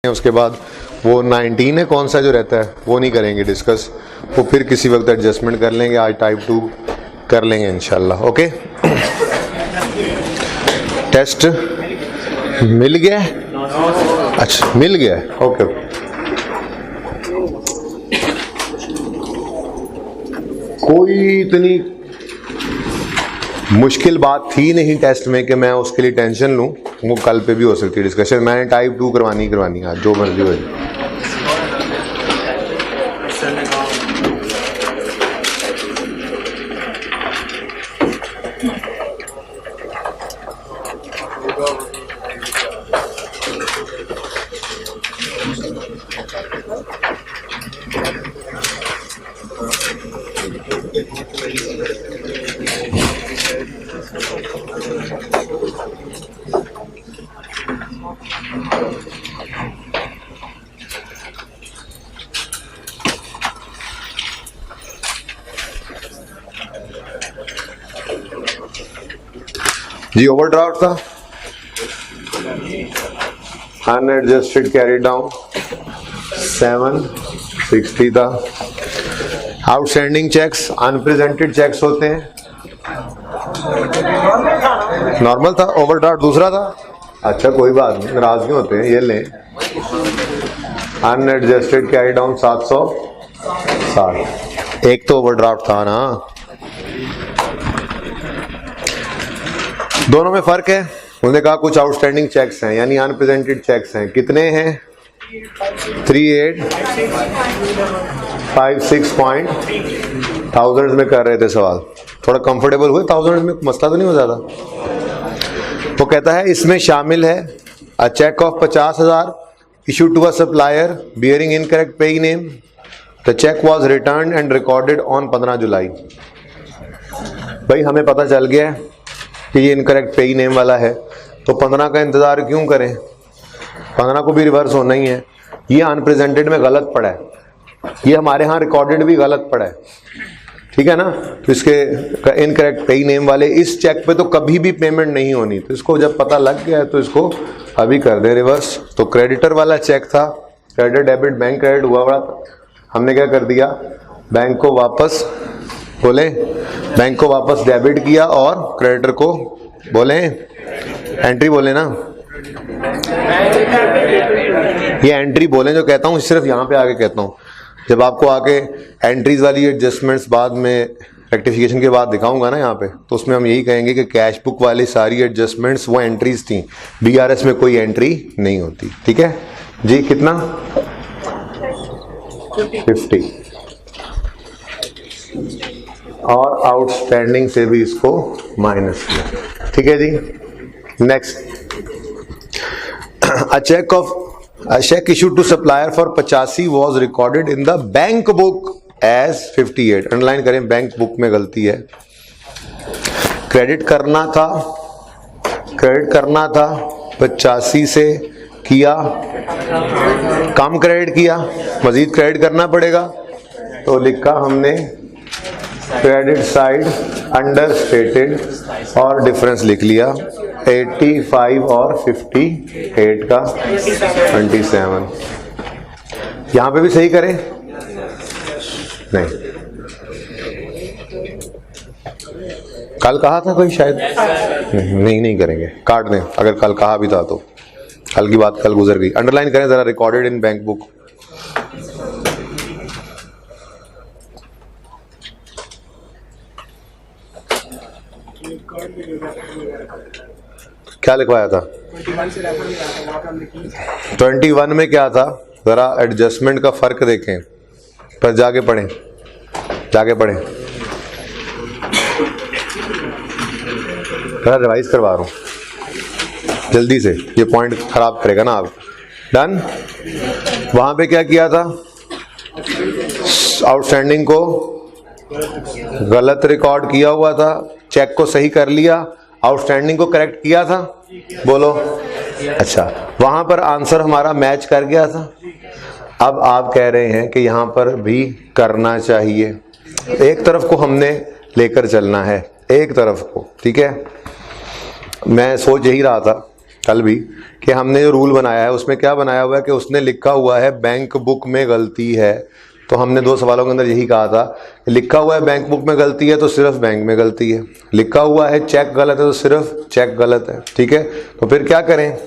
उसके बाद वो 19 है कौन सा जो रहता है वो नहीं करेंगे डिस्कस, वो फिर किसी वक्त एडजस्टमेंट कर लेंगे। आज टाइप 2 कर लेंगे इंशाल्लाह। ओके, टेस्ट मिल गया? अच्छा मिल गया, ओके। कोई इतनी मुश्किल बात थी नहीं टेस्ट में कि मैं उसके लिए टेंशन लूं। वो कल पे भी हो सकती है डिस्कशन। मैंने टाइप 2 करवानी आज जो मर्जी हो जाए। जी ओवरड्राफ्ट था, अनएडजस्टेड कैरी डाउन 760 था। आउटस्टैंडिंग चेक्स अनप्रेजेंटेड चेक्स होते हैं, नॉर्मल था। ओवरड्राफ्ट दूसरा था, अच्छा कोई बात नहीं, नाराज क्यों होते हैं, ये लें। अनएडजस्टेड कैरी डाउन 760, एक तो ओवरड्राफ्ट था ना। दोनों में फर्क है। उन्होंने कहा कुछ आउटस्टैंडिंग चेक्स हैं यानी अनप्रेजेंटेड चेक्स हैं। कितने हैं? 3856 थाउजेंड्स में कर रहे थे सवाल। थोड़ा कंफर्टेबल हुए थाउजेंड्स में, मसला तो नहीं हो ज्यादा। तो कहता है इसमें शामिल है a cheque of 50,000 issued to a supplier bearing incorrect payee name. The cheque was returned and recorded on 15 July. भाई हमें पता चल गया है कि ये इनकरेक्ट पेई नेम वाला है, तो 15 का इंतजार क्यों करें? 15 को भी रिवर्स होना ही है। ये अनप्रेजेंटेड में गलत पड़ा है, ये हमारे यहाँ रिकॉर्डेड भी गलत पड़ा है, ठीक है ना। तो इसके इनकरेक्ट पेई नेम वाले इस चेक पे तो कभी भी पेमेंट नहीं होनी। तो इसको जब पता लग गया है तो इसको अभी कर दे रिवर्स। तो क्रेडिटर वाला चेक था, क्रेडिट डेबिट बैंक क्रेडिट हुआ बड़ा, हमने क्या कर दिया, बैंक को वापस बोले, बैंक को वापस डेबिट किया और क्रेडिटर को बोले एंट्री बोले ना। ये एंट्री बोले जो कहता हूँ सिर्फ यहाँ पे आके कहता हूँ। जब आपको आके एंट्रीज वाली एडजस्टमेंट्स बाद में रेक्टिफिकेशन के बाद दिखाऊंगा ना यहाँ पे, तो उसमें हम यही कहेंगे कि कैश बुक वाली सारी एडजस्टमेंट्स वो एंट्रीज थी, बीआरएस में कोई एंट्री नहीं होती। ठीक है जी, कितना 50 और आउटस्टैंडिंग से भी इसको माइनस किया। ठीक है जी, next. A cheque issued to supplier for 85 was recorded in the bank book as 58। Underline करें, बैंक बुक में गलती है। क्रेडिट करना था 85 से किया, कम क्रेडिट किया, मजीद क्रेडिट करना पड़ेगा। तो लिखा हमने क्रेडिट साइड अंडर स्टेटेड और डिफरेंस लिख लिया 85 और 58 का 27। यहां पे भी सही करें? नहीं, कल कहा था कोई शायद, नहीं करेंगे, काट दें। अगर कल कहा भी था तो कल की बात कल गुजर गई। अंडरलाइन करें जरा, रिकॉर्डेड इन बैंक बुक। क्या लिखवाया था? 21 में क्या था, जरा एडजस्टमेंट का फर्क देखें, पर जाके पढ़ें। जरा रिवाइज करवा रहा हूं जल्दी से, ये पॉइंट खराब करेगा ना आप। डन। वहां पे क्या किया था, आउटस्टैंडिंग को गलत रिकॉर्ड किया हुआ था, चेक को सही कर लिया, आउटस्टैंडिंग को करेक्ट किया था, बोलो। अच्छा, वहां पर आंसर हमारा मैच कर गया था। अब आप कह रहे हैं कि यहां पर भी करना चाहिए। एक तरफ को हमने लेकर चलना है, एक तरफ को, ठीक है। मैं सोच यही रहा था कल भी कि हमने जो रूल बनाया है उसमें क्या बनाया हुआ है कि उसने लिखा हुआ है बैंक बुक में गलती है, तो हमने 2 सवालों के अंदर यही कहा था कि लिखा हुआ है बैंक बुक में गलती है तो सिर्फ बैंक में गलती है, लिखा हुआ है चेक गलत है तो सिर्फ चेक गलत है। ठीक है, तो फिर क्या करें,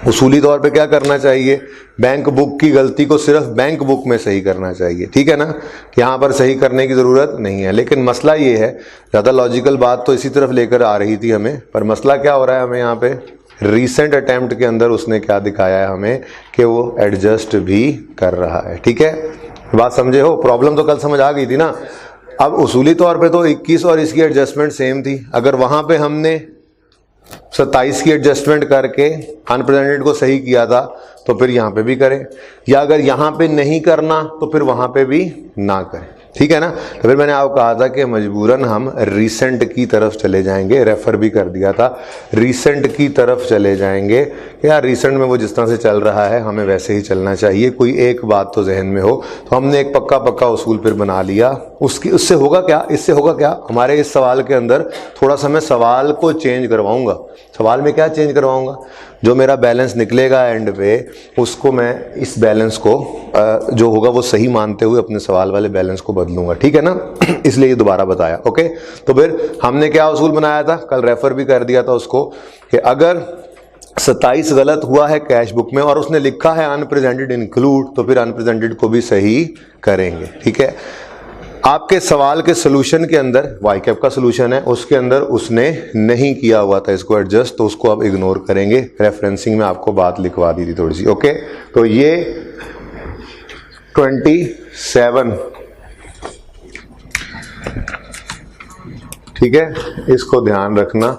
उसूली तौर पे क्या करना चाहिए, बैंक बुक की गलती को सिर्फ बैंक बुक में सही करना चाहिए। ठीक है ना, यहाँ पर सही करने की ज़रूरत नहीं है। लेकिन मसला ये है, ज़्यादा लॉजिकल बात तो इसी तरफ लेकर आ रही थी हमें, पर मसला क्या हो रहा है हमें यहाँ पे, रीसेंट अटेम्प्ट के अंदर उसने क्या दिखाया है हमें कि वो एडजस्ट भी कर रहा है। ठीक है, बात समझे हो, प्रॉब्लम तो कल समझ आ गई थी ना। अब उसूली तौर पे तो 21 और इसकी एडजस्टमेंट सेम थी, अगर वहां पे हमने 27 की एडजस्टमेंट करके अनप्रेजेंटेड को सही किया था तो फिर यहाँ पे भी करें, या अगर यहाँ पे नहीं करना तो फिर वहां पे भी ना करें। ठीक है ना, तो फिर मैंने आपको कहा था कि मजबूरन हम रीसेंट की तरफ चले जाएंगे, रेफर भी कर दिया था, रीसेंट की तरफ चले जाएंगे कि यार रीसेंट में वो जिस तरह से चल रहा है हमें वैसे ही चलना चाहिए, कोई एक बात तो जहन में हो। तो हमने एक पक्का उसूल फिर बना लिया। उससे होगा क्या, इससे होगा क्या, हमारे इस सवाल के अंदर थोड़ा सा मैं सवाल को चेंज करवाऊंगा। सवाल में क्या चेंज करवाऊंगा, जो मेरा बैलेंस निकलेगा एंड पे उसको मैं इस बैलेंस को जो होगा वो सही मानते हुए अपने सवाल वाले बैलेंस को बदलूंगा। ठीक है ना, इसलिए ये दोबारा बताया। ओके, तो फिर हमने क्या उसूल बनाया था, कल रेफर भी कर दिया था उसको, कि अगर 27 गलत हुआ है कैश बुक में और उसने लिखा है अनप्रेजेंटेड इंक्लूड, तो फिर अनप्रेजेंटेड को भी सही करेंगे। ठीक है, आपके सवाल के सोल्यूशन के अंदर वाई कैप का सोल्यूशन है, उसके अंदर उसने नहीं किया हुआ था इसको एडजस्ट, तो उसको आप इग्नोर करेंगे। रेफरेंसिंग में आपको बात लिखवा दी थी थोड़ी सी। ओके, तो ये 27, ठीक है, इसको ध्यान रखना,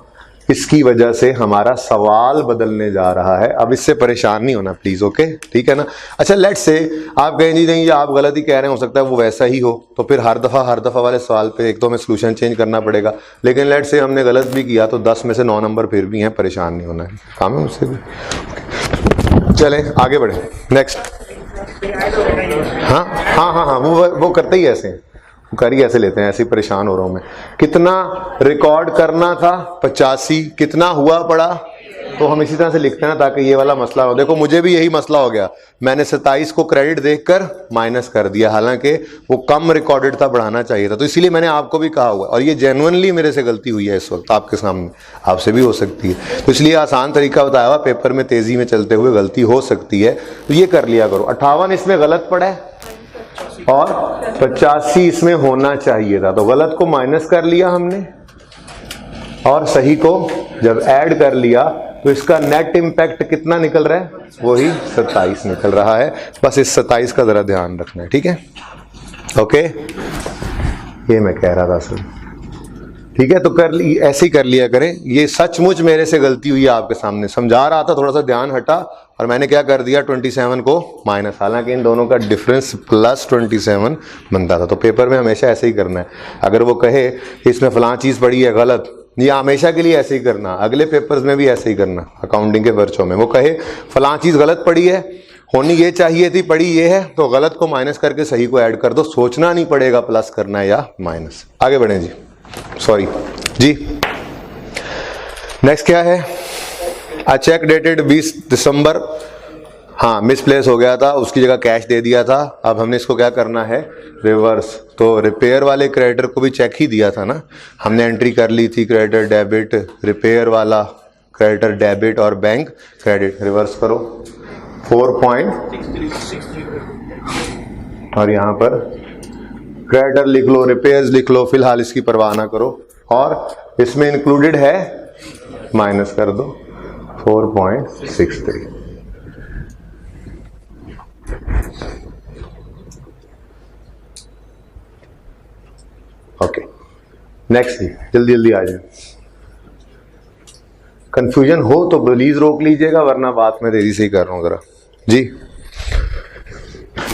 इसकी वजह से हमारा सवाल बदलने जा रहा है। अब इससे परेशान नहीं होना प्लीज। ओके, ठीक है ना। अच्छा, लेट्स से आप कहें जी नहीं ये आप गलत ही कह रहे हैं, हो सकता है वो वैसा ही हो, तो फिर हर दफा वाले सवाल पे एक तो हमें सोल्यूशन चेंज करना पड़ेगा। लेकिन लेट्स से हमने गलत भी किया तो 10 में से 9 नंबर फिर भी हैं, परेशान नहीं होना है, काम है मुझसे भी। चलें आगे बढ़े, नेक्स्ट। हाँ, वो करते ही ऐसे हैं, कर ही ऐसे लेते हैं, ऐसे ही परेशान हो रहा हूं मैं। कितना रिकॉर्ड करना था, 85, कितना हुआ पड़ा, तो हम इसी तरह से लिखते हैं ना, ताकि ये वाला मसला हो। देखो मुझे भी यही मसला हो गया, मैंने 27 को क्रेडिट देखकर माइनस कर दिया, हालांकि वो कम रिकॉर्डेड था, बढ़ाना चाहिए था। तो इसीलिए मैंने आपको भी कहा हुआ, और ये जेन्युइनली मेरे से गलती हुई है इस वक्त आपके सामने, आपसे भी हो सकती है। तो इसलिए आसान तरीका बताया हुआ, पेपर में तेजी में चलते हुए गलती हो सकती है, तो ये कर लिया करो। 58 इसमें गलत पड़ा है और 85 इसमें होना चाहिए था, तो गलत को माइनस कर लिया हमने और सही को जब ऐड कर लिया तो इसका नेट इम्पैक्ट कितना निकल रहा है, वही 27 निकल रहा है। बस इस 27 का जरा ध्यान रखना है। ठीक है, ओके, ये मैं कह रहा था सर। ठीक है, तो कर ली, ऐसे ही कर लिया करें। ये सचमुच मेरे से गलती हुई है, आपके सामने समझा रहा था, थोड़ा सा ध्यान हटा और मैंने क्या कर दिया, 27 को माइनस, हालांकि इन दोनों का डिफरेंस प्लस 27 बनता था। तो पेपर में हमेशा ऐसे ही करना है। अगर वो कहे कि इसमें फलां चीज़ पड़ी है गलत, ये हमेशा के लिए ऐसे ही करना, अगले पेपर्स में भी ऐसे ही करना, अकाउंटिंग के पर्चों में वो कहे फलां चीज़ गलत पड़ी है, होनी ये चाहिए थी, पड़ी ये है, तो गलत को माइनस करके सही को ऐड कर दो, सोचना नहीं पड़ेगा प्लस करना है या माइनस। आगे बढ़ें जी, सॉरी जी। नेक्स्ट क्या है, अ चेक डेटेड 20 दिसंबर, हाँ मिसप्लेस हो गया था, उसकी जगह कैश दे दिया था। अब हमने इसको क्या करना है, रिवर्स। तो रिपेयर वाले क्रेडिटर को भी चेक ही दिया था ना, हमने एंट्री कर ली थी क्रेडिटर डेबिट, रिपेयर वाला क्रेडिटर डेबिट और बैंक क्रेडिट। रिवर्स करो 4 और यहाँ पर क्रेडिटर लिख लो, रिपेयर्स लिख लो, फिलहाल इसकी परवाह ना करो, और इसमें इंक्लूडेड है माइनस कर दो 4.63। ओके, नेक्स्ट जी, जल्दी जल्दी आ जाए। कंफ्यूजन हो तो प्लीज रोक लीजिएगा, वरना बात मैं तेजी से ही कर रहा हूं जरा जी।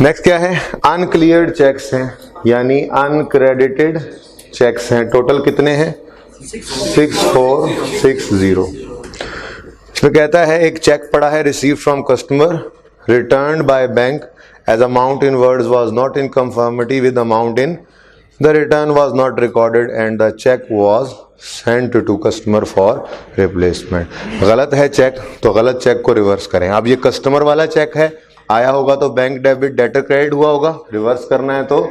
नेक्स्ट क्या है, अनक्लियर्ड चेक्स हैं, यानी अनक्रेडिटेड चेक्स हैं। टोटल कितने हैं, 6460। इसमें कहता है एक चेक पड़ा है, receive from customer, return by bank as amount in words was not in conformity with amount in the return was not recorded and the cheque was sent to customer for replacement. गलत है check तो गलत check को reverse करें। अब ये customer वाला check है, आया होगा तो बैंक डेबिट डेटर क्रेडिट हुआ होगा, रिवर्स करना है तो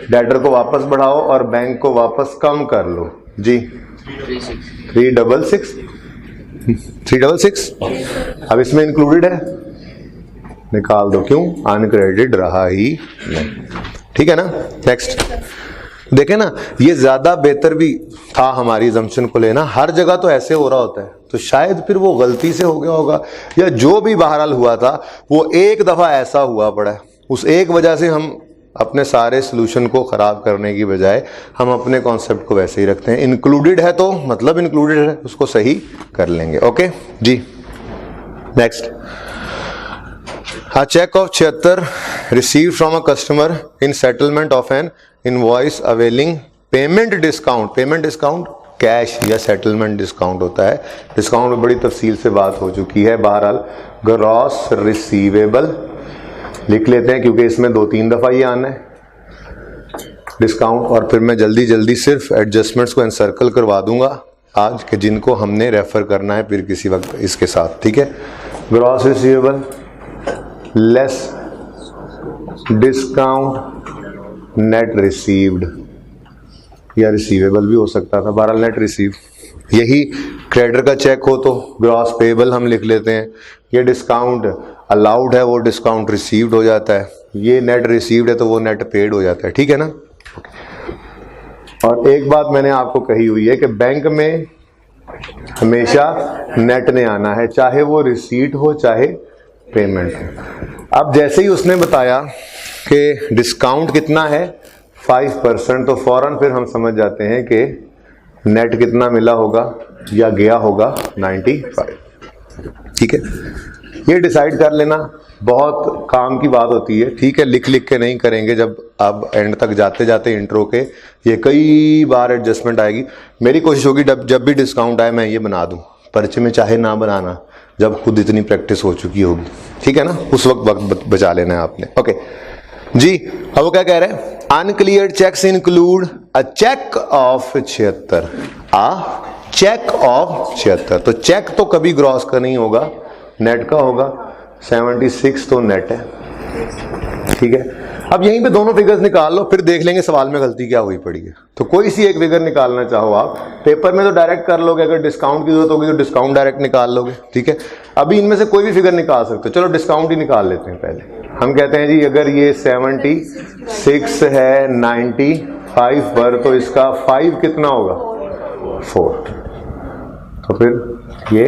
डेटर को वापस बढ़ाओ और बैंक को वापस कम कर लो जी। 366 अब इसमें इंक्लूडेड है, निकाल दो, क्यों? अनक्रेडिटेड रहा ही नहीं, ठीक है ना। नेक्स्ट देखें ना, ये ज्यादा बेहतर भी था हमारी अजम्पशन को लेना। हर जगह तो ऐसे हो रहा होता है, तो शायद फिर वो गलती से हो गया होगा, या जो भी बहरहाल हुआ था वो एक दफा ऐसा हुआ पड़ा है, उस एक वजह से हम अपने सारे सोल्यूशन को खराब करने की बजाय हम अपने कॉन्सेप्ट को वैसे ही रखते हैं। इंक्लूडेड है तो मतलब इंक्लूडेड है, उसको सही कर लेंगे। ओके जी। Next, A check of 76 received from a customer in settlement of an invoice availing payment discount। Payment discount cash या सेटलमेंट डिस्काउंट होता है। डिस्काउंट में बड़ी तफसील से बात हो चुकी है। बहरहाल ग्रॉस रिसीवेबल लिख लेते हैं क्योंकि इसमें 2-3 दफा ही आना है डिस्काउंट, और फिर मैं जल्दी जल्दी सिर्फ एडजस्टमेंट्स को एनसर्कल करवा दूंगा आज के, जिनको हमने रेफर करना है फिर किसी वक्त इसके साथ, ठीक है। Gross receivable less discount net received, या रिसीवेबल भी हो सकता था, बहरहाल नेट रिसीव। यही क्रेडिटर का चेक हो तो ग्रॉस पेबल हम लिख लेते हैं। ये डिस्काउंट अलाउड है, वो डिस्काउंट रिसीव्ड हो जाता है। ये नेट रिसीव्ड है तो वो नेट पेड हो जाता है, ठीक है ना। और एक बात मैंने आपको कही हुई है कि बैंक में हमेशा नेट ने आना है, चाहे वो रिसीट हो चाहे पेमेंट हो। अब जैसे ही उसने बताया कि डिस्काउंट कितना है 5%, तो फौरन फिर हम समझ जाते हैं कि नेट कितना मिला होगा या गया होगा 95, ठीक है। ये डिसाइड कर लेना बहुत काम की बात होती है, ठीक है। लिख लिख के नहीं करेंगे, जब अब एंड तक जाते जाते इंट्रो के ये कई बार एडजस्टमेंट आएगी। मेरी कोशिश होगी जब भी डिस्काउंट आए मैं ये बना दूं, पर्चे में चाहे ना बनाना, जब खुद इतनी प्रैक्टिस हो चुकी होगी, ठीक है ना। उस वक्त बचा लेना है आपने। ओके जी। अब वो क्या कह रहे हैं, uncleared cheques include a cheque of 76, cheque of 76। तो चेक तो कभी ग्रॉस का नहीं होगा, नेट का होगा। 76 तो नेट है, ठीक है। अब यहीं पे दोनों फिगर्स निकाल लो, फिर देख लेंगे सवाल में गलती क्या हुई पड़ी है। तो कोई सी एक फिगर निकालना चाहो आप, पेपर में तो डायरेक्ट कर लोगे, अगर डिस्काउंट की जरूरत होगी तो डिस्काउंट डायरेक्ट निकाल लोगे, ठीक है। अभी इनमें से कोई भी फिगर निकाल सकते हो, चलो डिस्काउंट ही निकाल लेते हैं पहले। हम कहते हैं जी अगर ये 76 है 95 पर, तो इसका 5 कितना होगा 4, तो फिर ये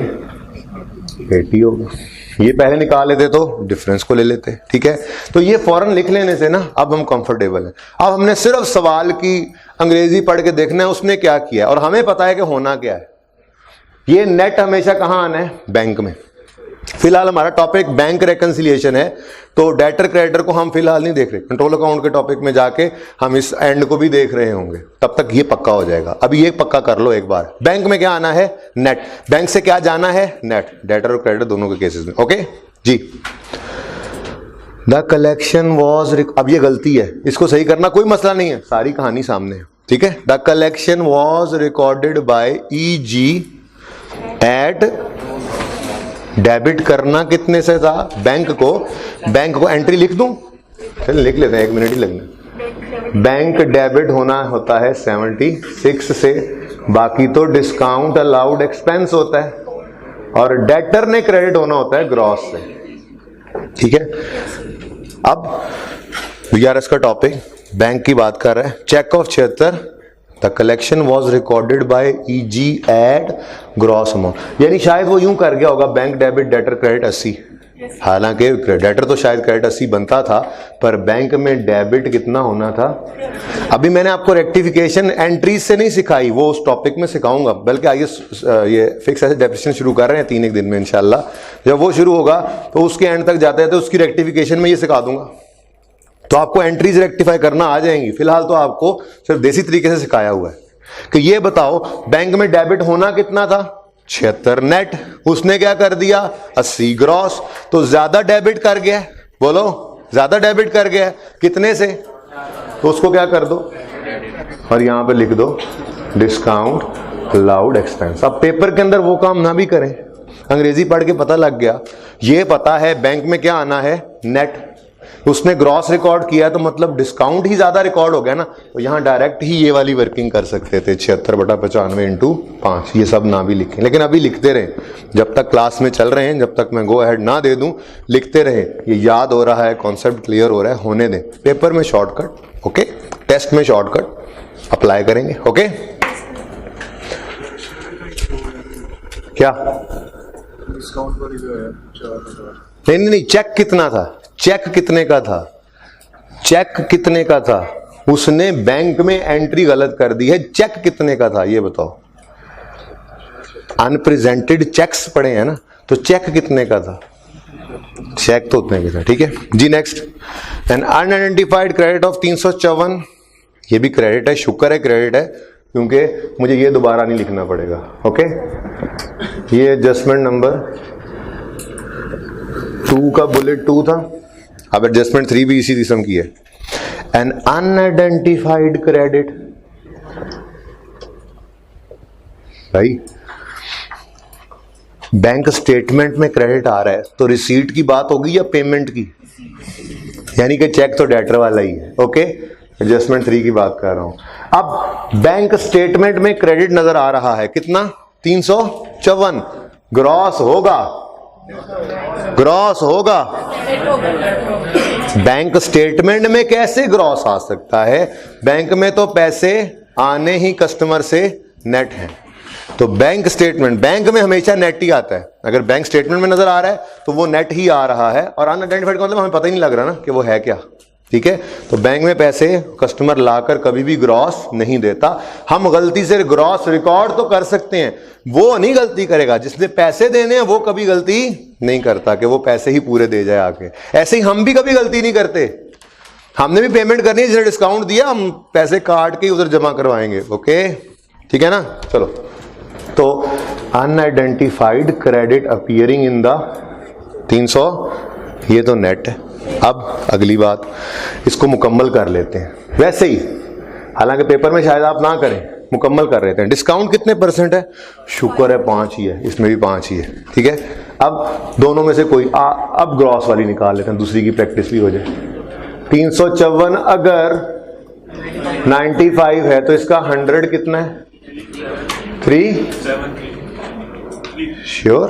80 होगा। ये पहले निकाल लेते तो डिफरेंस को ले लेते, ठीक है। तो ये फौरन लिख लेने से ना अब हम कंफर्टेबल हैं। अब हमने सिर्फ सवाल की अंग्रेजी पढ़ के देखना है उसने क्या किया, और हमें पता है कि होना क्या है। ये नेट हमेशा कहां आना है, बैंक में। फिलहाल हमारा टॉपिक बैंक रेकंसिलिएशन है, तो डेटर क्रेडिटर को हम फिलहाल नहीं देख रहे, कंट्रोल अकाउंट के टॉपिक में जाके हम इस एंड को भी देख रहे होंगे, तब तक ये पक्का हो जाएगा। अभी ये पक्का कर लो एक बार, बैंक में क्या आना है, नेट। बैंक से क्या जाना है, नेट। डेटर और क्रेडिटर दोनों के केसेस में, ओके जी। द कलेक्शन वॉज, अब ये गलती है, इसको सही करना कोई मसला नहीं है, सारी कहानी सामने है, ठीक है। The collection was recorded by EG at, debit करना कितने से था, बैंक को एंट्री लिख दूं, चल लिख लेते हैं, 1 मिनट ही लगना। बैंक डेबिट होना होता है 76 से, बाकी तो डिस्काउंट अलाउड एक्सपेंस होता है, और डेटर ने क्रेडिट होना होता है ग्रॉस से, ठीक है। अब VRS का टॉपिक बैंक की बात कर रहे हैं। Cheque of 76, the collection was recorded by EG at gross amount, यानी शायद वो यूं कर गया होगा, बैंक डेबिट डेटर क्रेडिट 80, हालांकि डेटर तो शायद क्रेडिट 80 बनता था, पर बैंक में डेबिट कितना होना था। अभी मैंने आपको रेक्टिफिकेशन एंट्रीज से नहीं सिखाई, वो उस टॉपिक में सिखाऊंगा, बल्कि आइए ये फिक्स एसेट डेप्रिसिएशन शुरू कर रहे हैं 3 दिन में इंशाल्लाह। जब वो शुरू होगा तो उसके एंड तक जाते हैं, तो उसकी रेक्टिफिकेशन में ये सिखा दूंगा, तो आपको एंट्रीज रेक्टिफाई करना आ जाएंगी। फिलहाल तो आपको सिर्फ देसी तरीके से सिखाया हुआ है कि ये बताओ बैंक में डेबिट होना कितना था, 76 नेट, उसने क्या कर दिया 80 ग्रॉस, तो ज्यादा डेबिट कर गया, बोलो ज्यादा डेबिट कर गया कितने से, तो उसको क्या कर दो और यहां पे लिख दो डिस्काउंट अलाउड एक्सपेंस। अब पेपर के अंदर वो काम ना भी करें, अंग्रेजी पढ़ के पता लग गया, ये पता है बैंक में क्या आना है, नेट। उसने ग्रॉस रिकॉर्ड किया तो मतलब डिस्काउंट ही ज्यादा रिकॉर्ड हो गया ना, तो यहां डायरेक्ट ही ये वाली वर्किंग कर सकते थे 76/95 इंटू 5। ये सब ना भी लिखें, लेकिन अभी लिखते रहे जब तक क्लास में चल रहे हैं, जब तक मैं गो अहेड ना दे दूं, लिखते रहे। ये याद हो रहा है, कॉन्सेप्ट क्लियर हो रहा है, होने दें। पेपर में शॉर्टकट, ओके, टेस्ट में शॉर्टकट अप्लाई करेंगे, ओके। क्या डिस्काउंट वाली जो है 4000। नहीं, चेक कितना था, चेक कितने का था, चेक कितने का था? उसने बैंक में एंट्री गलत कर दी है, चेक कितने का था ये बताओ। अनप्रेजेंटेड चेक्स पड़े हैं ना, तो चेक कितने का था? चेक तो उतने का था, ठीक है जी। Next, an unidentified credit of 354, ये भी क्रेडिट है, शुक्र है क्रेडिट है, क्योंकि मुझे ये दोबारा नहीं लिखना पड़ेगा, ओके। ये एडजस्टमेंट नंबर 2 का बुलेट 2 था, अब एडजस्टमेंट 3 भी इसी किस्म की है। एन अनआइडेंटिफाइड क्रेडिट, भाई बैंक स्टेटमेंट में क्रेडिट आ रहा है तो रिसीट की बात होगी या पेमेंट की? यानी कि चेक तो डेटर वाला ही है, ओके। एडजस्टमेंट 3 की बात कर रहा हूं। अब बैंक स्टेटमेंट में क्रेडिट नजर आ रहा है, कितना? 354। ग्रॉस होगा, ग्रॉस होगा। बैंक स्टेटमेंट में कैसे ग्रॉस आ सकता है? बैंक में तो पैसे आने ही कस्टमर से नेट है, तो बैंक स्टेटमेंट, बैंक में हमेशा नेट ही आता है। अगर बैंक स्टेटमेंट में नजर आ रहा है तो वो नेट ही आ रहा है, और अनआइडेंटिफाइड का मतलब हमें पता ही नहीं लग रहा ना कि वो है क्या, ठीक है। तो बैंक में पैसे कस्टमर लाकर कभी भी ग्रॉस नहीं देता। हम गलती से ग्रॉस रिकॉर्ड तो कर सकते हैं, वो नहीं गलती करेगा। जिसने पैसे देने हैं वो कभी गलती नहीं करता कि वो पैसे ही पूरे दे जाए आके। ऐसे ही हम भी कभी गलती नहीं करते, हमने भी पेमेंट करनी है, जिसने डिस्काउंट दिया हम पैसे काट के उधर जमा करवाएंगे, ओके, ठीक है ना। चलो, तो unidentified credit appearing in the 300, ये तो नेट है। अब अगली बात, इसको मुकम्मल कर लेते हैं वैसे ही, हालांकि पेपर में शायद आप ना करें, मुकम्मल कर लेते हैं। डिस्काउंट कितने परसेंट है? शुक्र है 5 ही है, इसमें भी 5 ही है, ठीक है। अब दोनों में से कोई अब ग्रॉस वाली निकाल लेते हैं, दूसरी की प्रैक्टिस भी हो जाए। 354 अगर 95 है तो इसका 100 कितना है? 3 श्योर?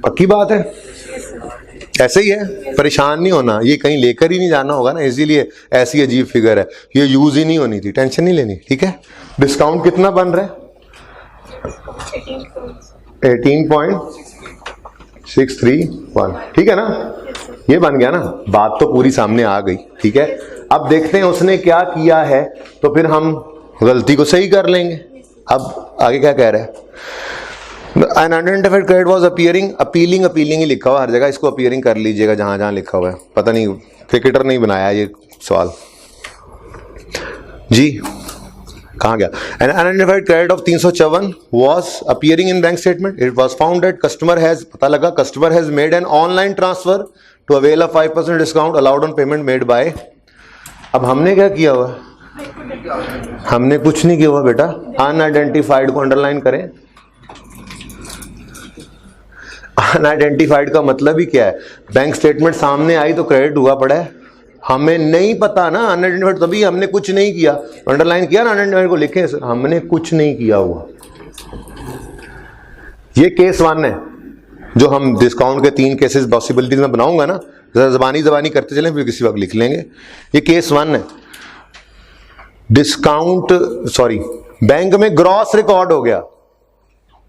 पक्की बात है? ऐसे ही है, परेशान नहीं होना, ये कहीं लेकर ही नहीं जाना होगा ना, इसीलिए ऐसी अजीब फिगर है, ये यूज ही नहीं होनी थी, टेंशन नहीं लेनी, ठीक है। डिस्काउंट कितना बन रहा है? 18.631, ठीक है ना, ये बन गया ना, बात तो पूरी सामने आ गई, ठीक है। अब देखते हैं उसने क्या किया है, तो फिर हम गलती को सही कर लेंगे। अब आगे क्या कह रहा है? Unidentified credit was appearing, appealing ही लिखा हुआ हर जगह, इसको अपीयरिंग कर लीजिएगा जहां जहां लिखा हुआ है। पता नहीं क्रिकेटर नहीं बनाया ये सवाल जी, कहाँ गया? An unidentified credit of 354 was appearing in bank statement. It was found that customer has, पता लगा customer has made an online transfer to avail a 5% discount allowed on payment made by। अब हमने क्या किया हुआ? हमने कुछ नहीं किया हुआ बेटा, अनआइडेंटिफाइड को अंडरलाइन करें। अनआइडेंटिफाइड का मतलब ही क्या है? बैंक स्टेटमेंट सामने आई तो क्रेडिट हुआ पड़ा है, हमें नहीं पता ना अनआइडेंटिफाइड, तभी हमने कुछ नहीं किया, अंडरलाइन किया ना, अनआइडेंटिफाइड को लिखे, हमने कुछ नहीं किया हुआ। ये केस 1 है, जो हम डिस्काउंट के 3 केसेस पॉसिबिलिटीज में बनाऊंगा ना, जबानी करते चलें, फिर किसी वक्त लिख लेंगे। ये केस 1 है, डिस्काउंट बैंक में ग्रॉस रिकॉर्ड हो गया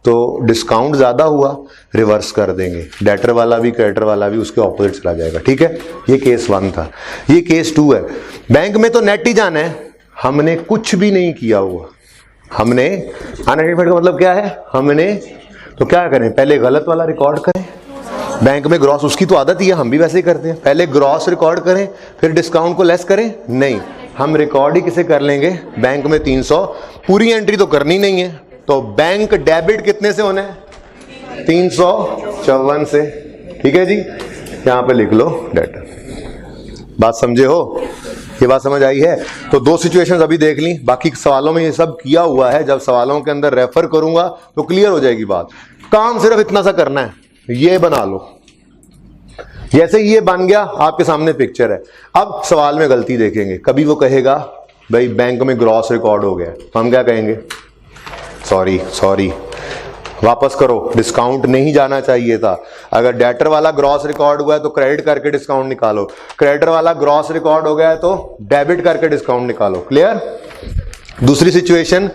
तो डिस्काउंट ज्यादा हुआ, रिवर्स कर देंगे, डेटर वाला भी क्रेडिटर वाला भी उसके ऑपोजिट चला जाएगा, ठीक है। ये केस 1 था। ये केस 2 है, बैंक में तो नेट ही जाना है, हमने कुछ भी नहीं किया हुआ, हमने अनआइडेंटिफाइड का मतलब क्या है? हमने तो क्या करें, पहले गलत वाला रिकॉर्ड करें, बैंक में ग्रॉस, उसकी तो आदत ही है, हम भी वैसे ही करते हैं, पहले ग्रॉस रिकॉर्ड करें फिर डिस्काउंट को लेस करें। नहीं, हम रिकॉर्ड ही किसे कर लेंगे? बैंक में 300, पूरी एंट्री तो करनी नहीं है, तो बैंक डेबिट कितने से होना है? 354 से, ठीक है जी। यहां पे लिख लो डेटर। बात समझे हो? ये बात समझ आई है? तो दो सिचुएशंस अभी देख ली, बाकी सवालों में ये सब किया हुआ है। जब सवालों के अंदर रेफर करूंगा तो क्लियर हो जाएगी बात। काम सिर्फ इतना सा करना है, ये बना लो। जैसे ही ये बन गया, आपके सामने पिक्चर है। अब सवाल में गलती देखेंगे। कभी वो कहेगा भाई बैंक में ग्रॉस रिकॉर्ड हो गया, तो हम क्या कहेंगे? सॉरी वापस करो, डिस्काउंट नहीं जाना चाहिए था। अगर डेटर वाला ग्रॉस रिकॉर्ड हुआ है तो क्रेडिट करके डिस्काउंट निकालो, क्रेडिटर वाला ग्रॉस रिकॉर्ड हो गया है तो डेबिट करके डिस्काउंट निकालो। क्लियर? दूसरी सिचुएशन,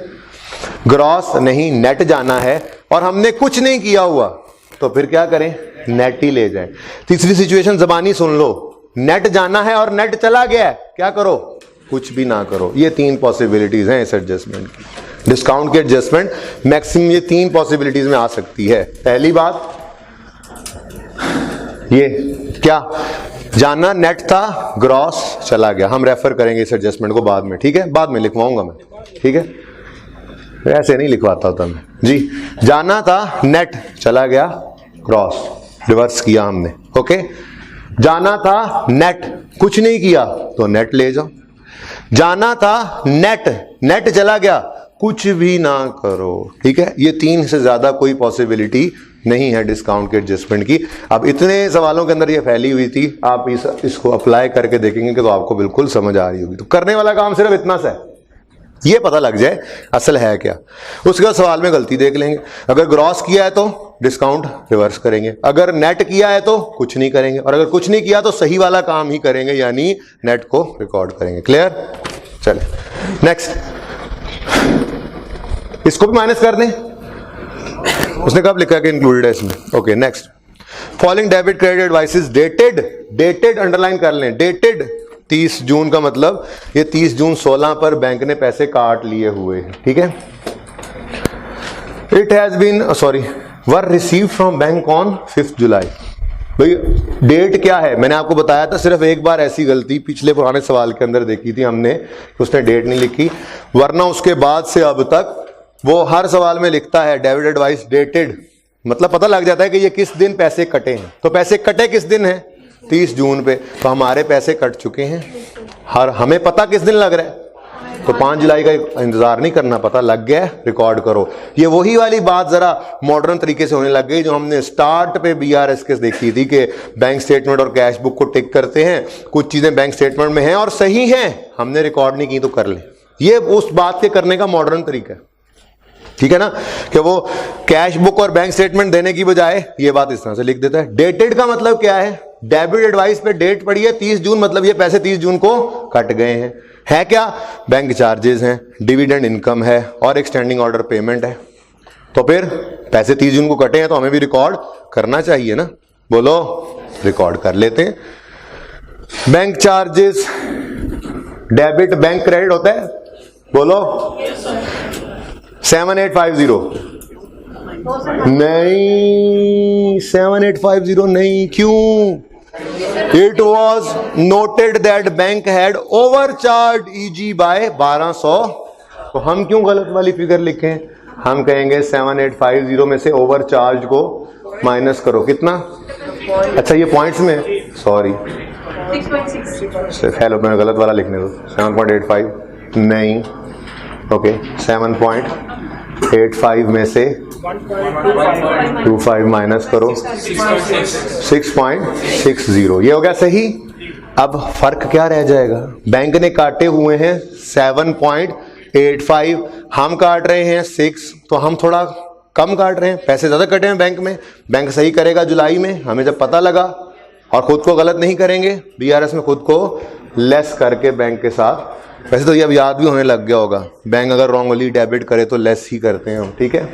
ग्रॉस नहीं नेट जाना है और हमने कुछ नहीं किया हुआ, तो फिर क्या करें? नेट ही ले जाएं। तीसरी सिचुएशन जबानी सुन लो, नेट जाना है और नेट चला गया है, क्या करो? कुछ भी ना करो। ये तीन पॉसिबिलिटीज हैं इस एडजस्टमेंट की। डिस्काउंट की एडजस्टमेंट मैक्सिमम ये तीन पॉसिबिलिटीज में आ सकती है। पहली बात, ये क्या जाना नेट था, ग्रॉस चला गया। हम रेफर करेंगे इस एडजस्टमेंट को बाद में, ठीक है? बाद में लिखवाऊंगा मैं, ठीक है? ऐसे नहीं लिखवाता होता मैं जी। जाना था नेट, चला गया ग्रॉस, रिवर्स किया हमने। ओके, जाना था नेट, कुछ नहीं किया तो नेट ले जाओ। जाना था नेट चला गया, कुछ भी ना करो। ठीक है? ये तीन से ज्यादा कोई पॉसिबिलिटी नहीं है डिस्काउंट के एडजस्टमेंट की। अब इतने सवालों के अंदर ये फैली हुई थी, आप इसको अप्लाई करके देखेंगे कि तो आपको बिल्कुल समझ आ रही होगी। तो करने वाला काम सिर्फ इतना सा है, ये पता लग जाए असल है क्या। उसके बाद सवाल में गलती देख लेंगे। अगर ग्रॉस किया है तो डिस्काउंट रिवर्स करेंगे, अगर नेट किया है तो कुछ नहीं करेंगे, और अगर कुछ नहीं किया तो सही वाला काम ही करेंगे, यानी नेट को रिकॉर्ड करेंगे। क्लियर? चले नेक्स्ट, इसको भी माइनस कर दें। उसने कब लिखा कि इंक्लूडेड है इसमें? Okay next, following debit credit advices dated underline कर लें। डेटेड 30 जून का मतलब ये 30 जून 16 पर बैंक ने पैसे काट लिए हुए हैं। ठीक है? It has been were receive from bank on 5 July. भाई डेट क्या है? मैंने आपको बताया था, सिर्फ एक बार ऐसी गलती पिछले पुराने सवाल के अंदर देखी थी हमने, उसने डेट नहीं लिखी, वरना उसके बाद से अब तक वो हर सवाल में लिखता है डेबिट एडवाइस डेटेड, मतलब पता लग जाता है कि ये किस दिन पैसे कटे हैं। तो पैसे कटे किस दिन है? 30 जून पे। तो हमारे पैसे कट चुके हैं, हमें पता किस दिन लग रहा है, तो 5 जुलाई का इंतजार नहीं करना, पता लग गया, रिकॉर्ड करो। ये वही वाली बात जरा मॉडर्न तरीके से होने लग गई जो हमने स्टार्ट पे BRS के देखी थी कि बैंक स्टेटमेंट और कैश बुक को टिक करते हैं, कुछ चीजें बैंक स्टेटमेंट में हैं और सही हैं, हमने रिकॉर्ड नहीं की तो कर ले। ये उस बात के करने का मॉडर्न तरीका है। ठीक है ना? कि वो कैश बुक और बैंक स्टेटमेंट देने की बजाय ये बात इस तरह से लिख देता है। डेटेड का मतलब क्या है? डेबिट एडवाइस पे डेट पड़ी है 30 जून, मतलब ये पैसे 30 जून को कट गए हैं। है क्या? बैंक चार्जेस हैं, डिविडेंड इनकम है और एक स्टैंडिंग ऑर्डर पेमेंट है। तो फिर पैसे 30 जून को कटे हैं तो हमें भी रिकॉर्ड करना चाहिए ना। बोलो, रिकॉर्ड कर लेते हैं। Bank charges debit bank credit होता है, बोलो 7850 नहीं, 7850 नहीं। क्यों? It was noted that bank had overcharged EG by 1200। तो हम क्यों गलत वाली फिगर लिखें? हम कहेंगे 7850 में से ओवरचार्ज को माइनस करो। कितना? अच्छा ये पॉइंट्स में, सॉरी 6.6। हेलो, मैं गलत वाला लिखने दो। 7.85 नहीं, ओके 7.85 में से 1.25 माइनस करो, 6.60। ये हो गया सही। अब फर्क क्या रह जाएगा? बैंक ने काटे हुए हैं 7.85, हम काट रहे हैं 6, तो हम थोड़ा कम काट रहे हैं, पैसे ज्यादा कटे हैं बैंक में। बैंक सही करेगा जुलाई में, हमें जब पता लगा, और खुद को गलत नहीं करेंगे। BRS में खुद को लेस करके बैंक के साथ, वैसे तो ये अब याद भी होने लग गया होगा, बैंक अगर रॉन्गली डेबिट करे तो लेस ही करते हैं हम। ठीक है?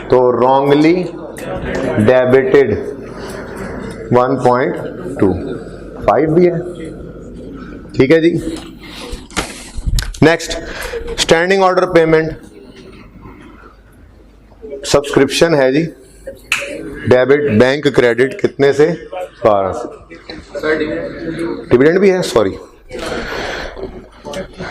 तो रॉन्गली डेबिटेड 1.25 भी है। ठीक है जी। Next, standing order payment subscription है जी, डेबिट बैंक क्रेडिट कितने से? 12 से। डिविडेंड भी है, sorry.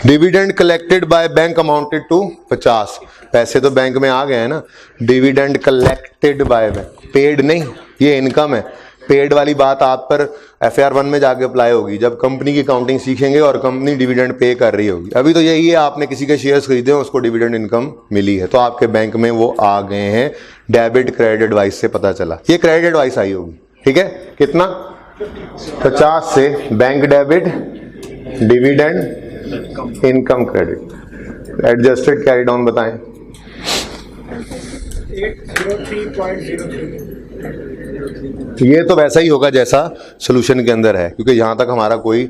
Dividend collected by bank amounted to 50। पैसे तो बैंक में आ गए हैं ना। Dividend collected by bank, paid नहीं, ये इनकम है। पेड वाली बात आप पर FAR 1 में जाके अप्लाई होगी जब कंपनी की अकाउंटिंग सीखेंगे और कंपनी डिविडेंड पे कर रही होगी। अभी तो यही है, आपने किसी के शेयर्स खरीदे हैं, उसको डिविडेंड इनकम मिली है तो आपके बैंक में वो आ गए हैं। डेबिट क्रेडिट एडवाइस से पता चला, ये क्रेडिट एडवाइस आई होगी, ठीक है। कितना 50 से bank debit dividend income credit adjusted carry down बताएं। 803.03। ये तो वैसा ही होगा जैसा सोल्यूशन के अंदर है, क्योंकि यहाँ तक हमारा कोई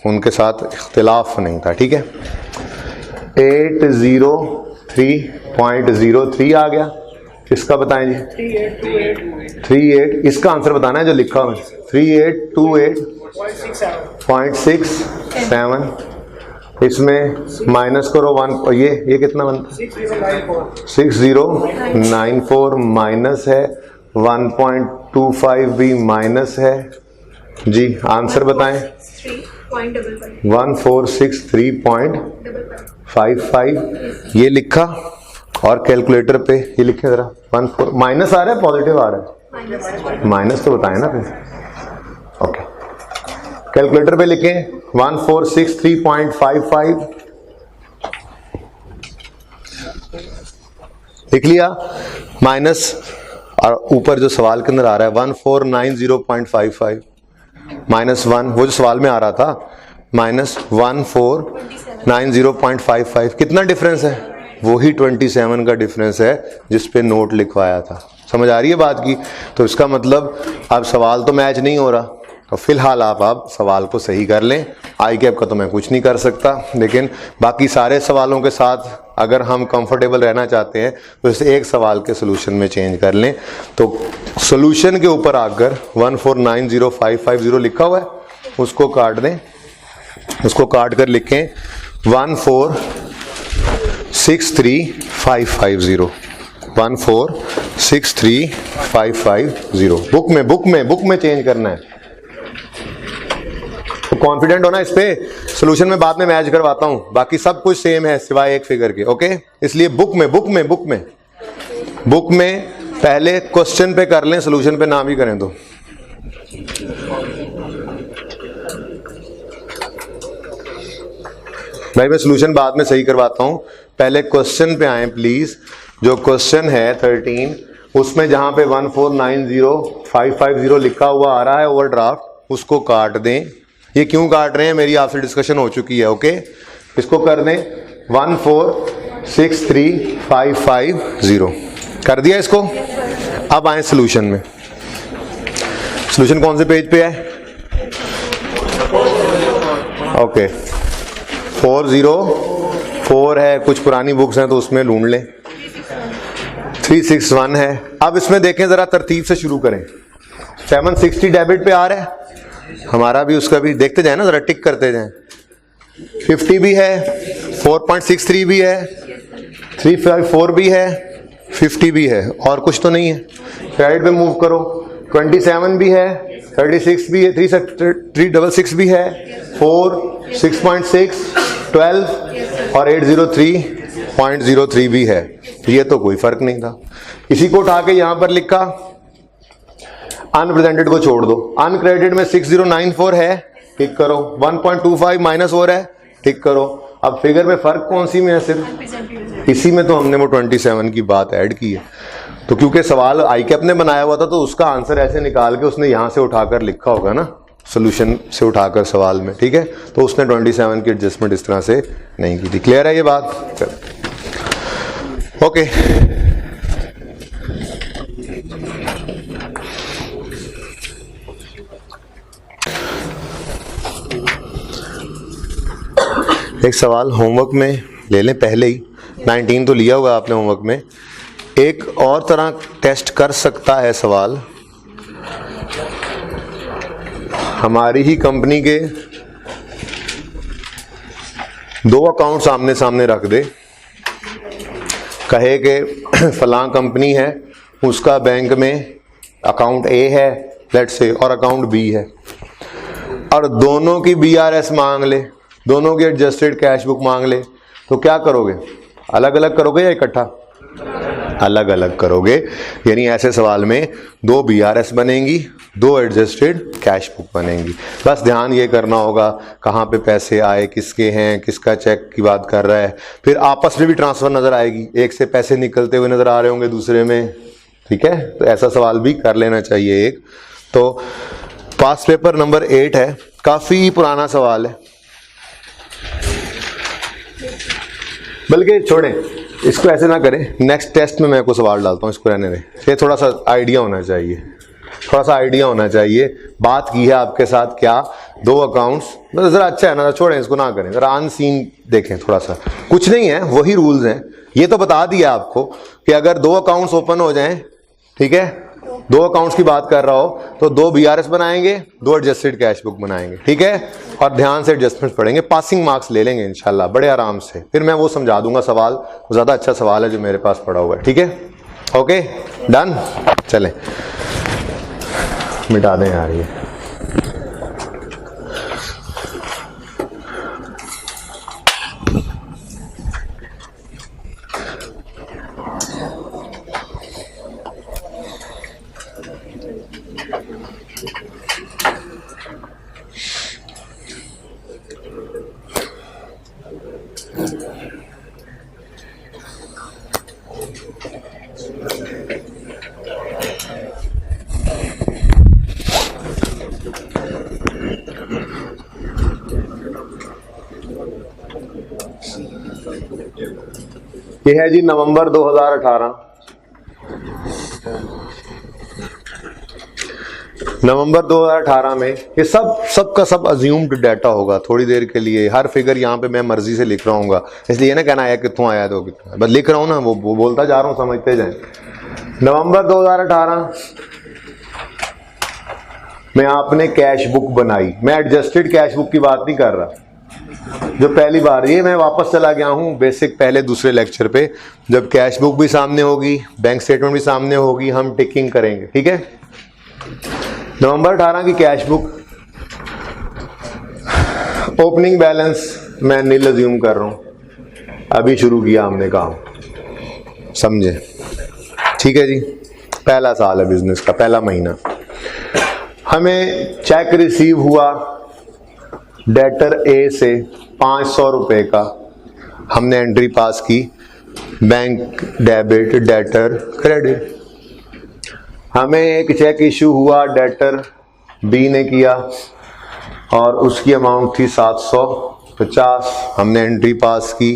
उनके साथ इख्तिलाफ नहीं था, ठीक है। 803.03 आ गया। इसका बताएं जी 38, इसका आंसर बताना है जो लिखा हुआ है 3828.67। इसमें माइनस करो 1, ये कितना बनता है 6094 माइनस है 1.25 भी माइनस है जी। आंसर बताएं 1463.55 ये लिखा और कैलकुलेटर पे ये लिखे जरा 14 माइनस आ रहा है पॉजिटिव आ रहा है माइनस तो बताएं ना फिर। ओके कैलकुलेटर पे लिखें 1463.55 लिख लिया माइनस और ऊपर जो सवाल के अंदर आ रहा है 1490.55 -1 वो जो सवाल में आ रहा था माइनस 1490.55 कितना डिफरेंस है वही 27 का डिफरेंस है जिस पे नोट लिखवाया था। समझ आ रही है बात की। तो इसका मतलब अब सवाल तो मैच नहीं हो रहा तो फिलहाल आप सवाल को सही कर लें। आई कैप का तो मैं कुछ नहीं कर सकता, लेकिन बाकी सारे सवालों के साथ अगर हम कंफर्टेबल रहना चाहते हैं तो इसे एक सवाल के सोल्यूशन में चेंज कर लें। तो सोल्यूशन के ऊपर आकर 1490.550 लिखा हुआ है उसको काट दें, उसको काट कर लिखें 1463.550 1463.550 बुक में चेंज करना है। तो कॉन्फिडेंट होना इस पे। सॉल्यूशन में बाद में मैच करवाता हूं, बाकी सब कुछ सेम है सिवाय एक फिगर के। ओके इसलिए बुक में पहले क्वेश्चन पे कर लें, सॉल्यूशन पे नाम ही करें तो। भाई मैं सॉल्यूशन बाद में सही करवाता हूं, पहले क्वेश्चन पे आए प्लीज। जो क्वेश्चन है 13 उसमें जहां पे 1490.550 लिखा हुआ आ रहा है ओवरड्राफ्ट उसको काट दें। ये क्यों काट रहे हैं मेरी आपसे डिस्कशन हो चुकी है। ओके इसको कर दें 1463.550 कर दिया इसको। अब आए सॉल्यूशन में। सॉल्यूशन कौन से पेज पे है? ओके 404 है, कुछ पुरानी बुक्स हैं तो उसमें ढूंढ लें। 361 है। अब इसमें देखें जरा तरतीब से शुरू करें। 760 डेबिट पे आ रहा है हमारा भी, उसका भी देखते जाए ना जरा, टिक करते जाए। 50 भी है, 4.63 भी है, 354 भी है, 50 भी है, और कुछ तो नहीं है। क्रेडिट पे मूव करो 27 भी है, 36 भी है, 366 भी है, 4, 6.6, 12 और 803.03 भी है। ये तो कोई फर्क नहीं था। इसी को उठा के यहां पर लिखा, अनप्रेजेंटेड को छोड़ दो। अनक्रेडिटेड में 6094 है, टिक करो। 1.25 माइनस हो रहा है, टिक करो। अब फिगर में फर्क कौन सी में है? सिर्फ इसी में तो हमने वो 27 की बात ऐड की है। तो क्योंकि सवाल आई कैप ने बनाया हुआ था तो उसका आंसर ऐसे निकाल के उसने यहां से उठाकर लिखा होगा ना, सोल्यूशन से उठाकर सवाल में, ठीक है। तो उसने 27 की एडजस्टमेंट इस तरह से नहीं की थी। क्लियर है ये बात? ओके एक सवाल होमवर्क में ले लें पहले ही। 19 तो लिया हुआ आपने होमवर्क में। एक और तरह टेस्ट कर सकता है सवाल। हमारी ही कंपनी के 2 अकाउंट आमने सामने रख दे, कहे कि फलां कंपनी है, उसका बैंक में अकाउंट ए है लेट्स से और अकाउंट बी है, और दोनों की BRS मांग ले, दोनों की एडजस्टेड कैश बुक मांग ले, तो क्या करोगे? अलग अलग करोगे या इकट्ठा? अलग अलग करोगे, यानी ऐसे सवाल में 2 BRS बनेंगी, 2 एडजस्टेड कैश बुक बनेंगी। बस ध्यान ये करना होगा कहाँ पे पैसे आए, किसके हैं, किसका चेक की बात कर रहा है। फिर आपस में भी ट्रांसफर नजर आएगी, एक से पैसे निकलते हुए नजर आ रहे होंगे दूसरे में, ठीक है। तो ऐसा सवाल भी कर लेना चाहिए एक। तो पास्ट पेपर नंबर 8 है, काफी पुराना सवाल है, बल्कि छोड़ें इसको, ऐसे ना करें, नेक्स्ट टेस्ट में मैं को सवाल डालता हूँ, इसको रहने दें। ये थोड़ा सा आइडिया होना चाहिए, थोड़ा सा आइडिया होना चाहिए। बात की है आपके साथ क्या, 2 अकाउंट्स, मतलब जरा अच्छा है ना, छोड़ें इसको ना करें, जरा अनसीन देखें थोड़ा सा। कुछ नहीं है, वही रूल्स हैं। ये तो बता दिया आपको कि अगर 2 अकाउंट्स ओपन हो जाएं, ठीक है, 2 अकाउंट्स की बात कर रहा हो तो 2 BRS बनाएंगे, 2 एडजस्टेड कैश बुक बनाएंगे, ठीक है। और ध्यान से एडजस्टमेंट पढ़ेंगे, पासिंग मार्क्स ले लेंगे इंशाल्लाह बड़े आराम से। फिर मैं वो समझा दूंगा सवाल, वो ज्यादा अच्छा सवाल है जो मेरे पास पड़ा हुआ है, ठीक है। ओके डन, चलें मिटा दें यार ये। ये है जी नवंबर 2018, नवंबर 2018 में ये सबका सब अज्यूम्ड डाटा होगा। थोड़ी देर के लिए हर फिगर यहाँ पे मैं मर्जी से लिख रहा हूँ, इसलिए ना कहना आया कितों आया तो कितना, बस लिख रहा हूँ ना, वो बोलता जा रहा हूँ, समझते जाएं। नवंबर 2018 में आपने कैश बुक बनाई, मैं एडजस्टेड कैश बुक की बात नहीं कर रहा, जो पहली बार, ये मैं वापस चला गया हूं बेसिक पहले दूसरे लेक्चर पे, जब कैश बुक भी सामने होगी, बैंक स्टेटमेंट भी सामने होगी, हम टिकिंग करेंगे, ठीक है। नवंबर 18 की कैश बुक, ओपनिंग बैलेंस मैं नील अज्यूम कर रहा हूं, अभी शुरू किया हमने काम, समझे, ठीक है जी। पहला साल है बिजनेस का, पहला महीना। हमें चेक रिसीव हुआ डेटर ए से 500 रुपए का, हमने एंट्री पास की, बैंक डेबिट डेटर क्रेडिट। हमें एक चेक इशू हुआ डेटर बी ने किया और उसकी अमाउंट थी 750, हमने एंट्री पास की,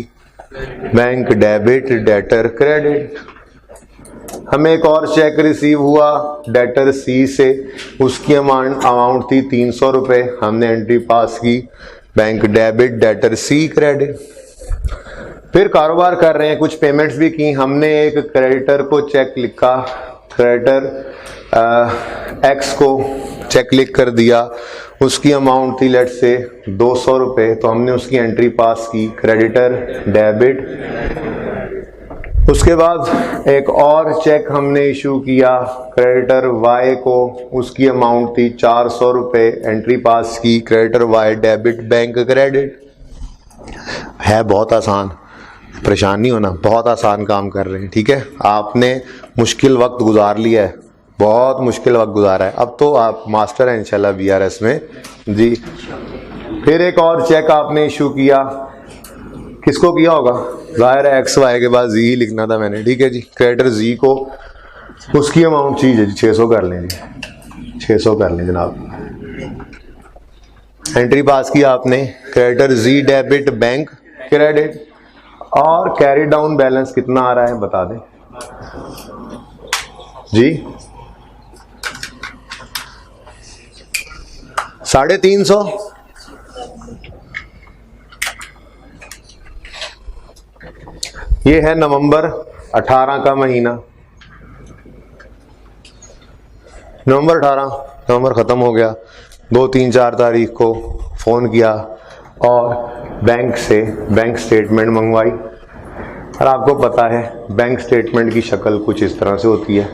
बैंक डेबिट डेटर क्रेडिट। हमें एक और चेक रिसीव हुआ डेटर सी से, उसकी अमाउंट थी 300 रुपए, हमने एंट्री पास की, बैंक डेबिट डेटर सी क्रेडिट। फिर कारोबार कर रहे हैं, कुछ पेमेंट्स भी की, हमने एक क्रेडिटर को चेक लिखा, क्रेडिटर एक्स को चेक लिख कर दिया, उसकी अमाउंट थी लेट से 200 रुपए, तो हमने उसकी एंट्री पास की, क्रेडिटर डेबिट। उसके बाद एक और चेक हमने इशू किया क्रेडिटर वाई को, उसकी अमाउंट थी 400 रुपए, एंट्री पास की, creditor Y debit bank credit. है बहुत आसान, परेशान नहीं होना, बहुत आसान काम कर रहे हैं, ठीक है। आपने मुश्किल वक्त गुजार लिया है, बहुत मुश्किल वक्त गुजारा है, अब तो आप मास्टर हैं इंशाल्लाह BRS में जी। फिर एक और चेक आपने इशू किया, किसको किया होगा, जाहिर है एक्स वाई के बाद जी लिखना था मैंने, ठीक है जी। क्रेडिटर जी को, उसकी अमाउंट चीज है जी 600 कर लें जी, 600 कर लें जनाब। एंट्री पास की आपने, क्रेडिटर जी डेबिट बैंक क्रेडिट, और कैरी डाउन बैलेंस कितना आ रहा है बता दें जी, 350। ये है नवंबर 18 का महीना, नवंबर 18, नवंबर खत्म हो गया, 2, 3, 4 तारीख को फोन किया और बैंक से बैंक स्टेटमेंट मंगवाई। और आपको पता है बैंक स्टेटमेंट की शक्ल कुछ इस तरह से होती है,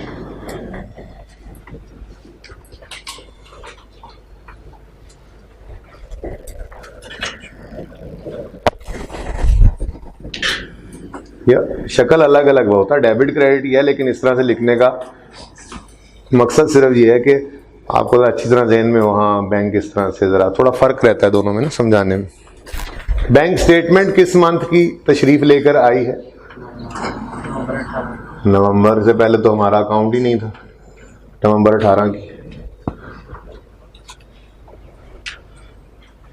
ये शक्ल अलग अलग होता है, डेबिट क्रेडिट ही है, लेकिन इस तरह से लिखने का मकसद सिर्फ ये है कि आपको अच्छी तरह जहन में हो, हाँ बैंक इस तरह से, ज़रा थोड़ा फ़र्क रहता है दोनों में ना समझाने में। बैंक स्टेटमेंट किस मंथ की तशरीफ लेकर आई है? नवंबर से पहले तो हमारा अकाउंट ही नहीं था, नवंबर 18 की।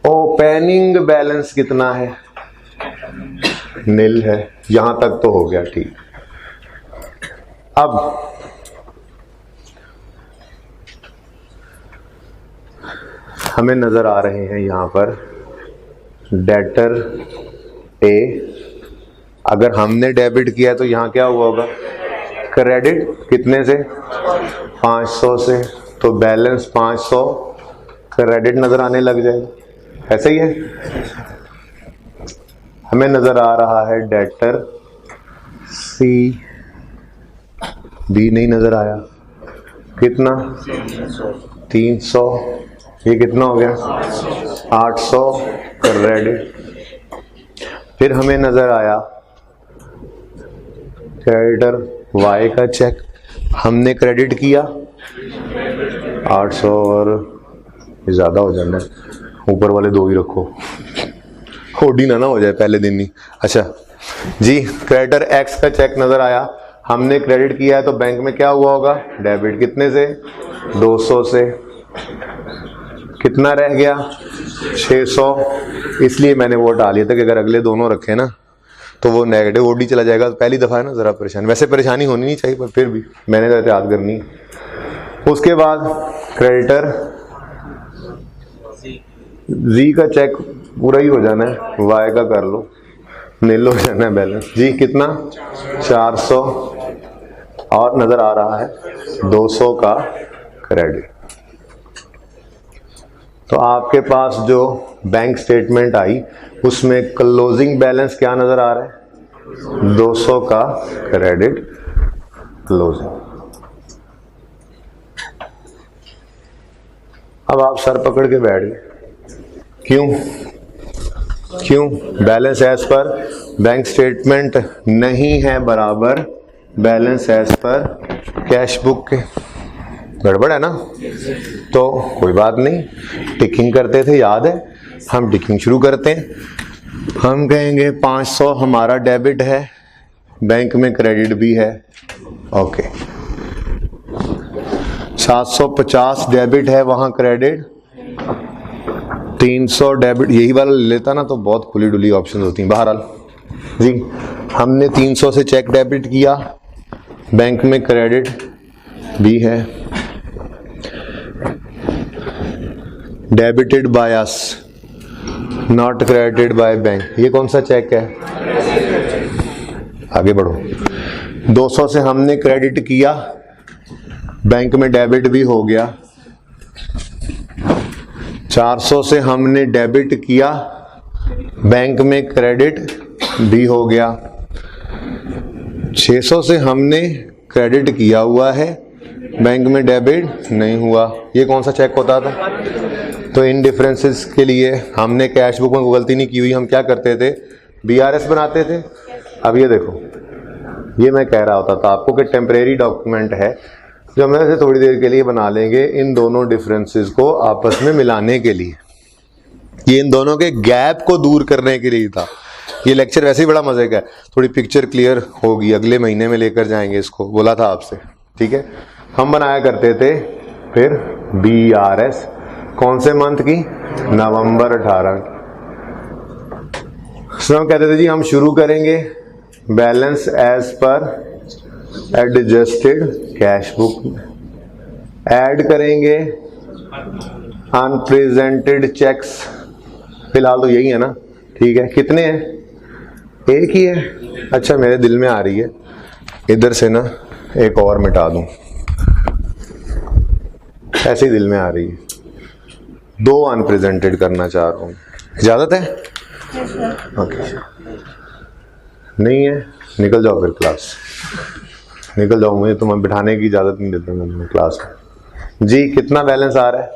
ओपनिंग बैलेंस कितना है? नील है। यहां तक तो हो गया, ठीक। अब हमें नजर आ रहे हैं यहां पर डेटर ए, अगर हमने डेबिट किया तो यहां क्या हुआ होगा? क्रेडिट। कितने से? 500 से, तो बैलेंस 500 क्रेडिट नजर आने लग जाएगा, ऐसा ही है। हमें नजर आ रहा है डेटर सी, बी नहीं नजर आया, कितना? 300, ये कितना हो गया? 800 क्रेडिट। फिर हमें नजर आया क्रेडिटर वाई का चेक, हमने क्रेडिट किया 800, और ज्यादा हो जाना है, ऊपर वाले 2 ही रखो, होडी ना हो जाए पहले दिन ही। अच्छा जी, क्रेडिटर एक्स का चेक नजर आया, हमने क्रेडिट किया है, तो बैंक में क्या हुआ होगा? डेबिट। कितने से? 200 से। कितना रह गया? 600। इसलिए मैंने वो हटा लिया था कि अगर अगले दोनों रखे ना तो वो नेगेटिव ओडी चला जाएगा। पहली दफा है ना, जरा परेशानी, वैसे परेशानी होनी नहीं चाहिए पर फिर भी मैंने तो याद करनी है। उसके बाद क्रेडिटर जी का चेक पूरा ही हो जाना है, वाई का कर लो, नील हो जाना है बैलेंस। जी कितना? 400, और नजर आ रहा है 200 का क्रेडिट। तो आपके पास जो बैंक स्टेटमेंट आई उसमें क्लोजिंग बैलेंस क्या नजर आ रहा है? 200 का क्रेडिट क्लोजिंग। अब आप सर पकड़ के बैठ गए, क्यों? Balance as per bank statement नहीं है बराबर balance as per cash book के। गड़बड़ है ना? तो कोई बात नहीं, टिकिंग करते थे, याद है? हम टिकिंग शुरू करते हैं। हम कहेंगे 500 हमारा डेबिट है, बैंक में क्रेडिट भी है, ओके। 750 डेबिट है, वहां क्रेडिट। 300 डेबिट, यही वाला ले लेता ना तो बहुत खुली डुली ऑप्शन होती हैं। बहरहाल जी, हमने 300 से चेक डेबिट किया, बैंक में क्रेडिट भी है। Debited by us, not credited by bank. ये कौन सा चेक है? आगे बढ़ो। 200 से हमने क्रेडिट किया, बैंक में डेबिट भी हो गया। 400 से हमने डेबिट किया, बैंक में क्रेडिट भी हो गया। 600 से हमने क्रेडिट किया हुआ है, बैंक में डेबिट नहीं हुआ। ये कौन सा चेक होता था? तो इन डिफरेंसेस के लिए हमने कैश बुक में गलती नहीं की हुई, हम क्या करते थे? BRS बनाते थे। अब ये देखो, ये मैं कह रहा होता था आपको कि टेम्परेरी डॉक्यूमेंट है जो हम ऐसे थोड़ी देर के लिए बना लेंगे इन दोनों डिफरेंसेस को आपस में मिलाने के लिए। ये इन दोनों के गैप को दूर करने के लिए था। ये लेक्चर वैसे ही बड़ा मजे का है, थोड़ी पिक्चर क्लियर होगी, अगले महीने में लेकर जाएंगे इसको, बोला था आपसे, ठीक है। हम बनाया करते थे फिर BRS, कौन से मंथ की? नवंबर 18 की। हम कहते थे जी हम शुरू करेंगे balance as per adjusted cash book में, ऐड करेंगे अनप्रेजेंटेड चेक्स। फिलहाल तो यही है ना, ठीक है। कितने हैं? एक ही है। अच्छा, मेरे दिल में आ रही है, इधर से ना एक और मिटा दूं, ऐसे ही दिल में आ रही है। 2 अनप्रेजेंटेड करना चाह रहा हूँ, इजाजत है? ओके। नहीं है, निकल जाओ फिर क्लास, निकल जाओ, मुझे तुम्हें बिठाने की इजाजत नहीं देता मैं क्लास में। जी कितना बैलेंस आ रहा है?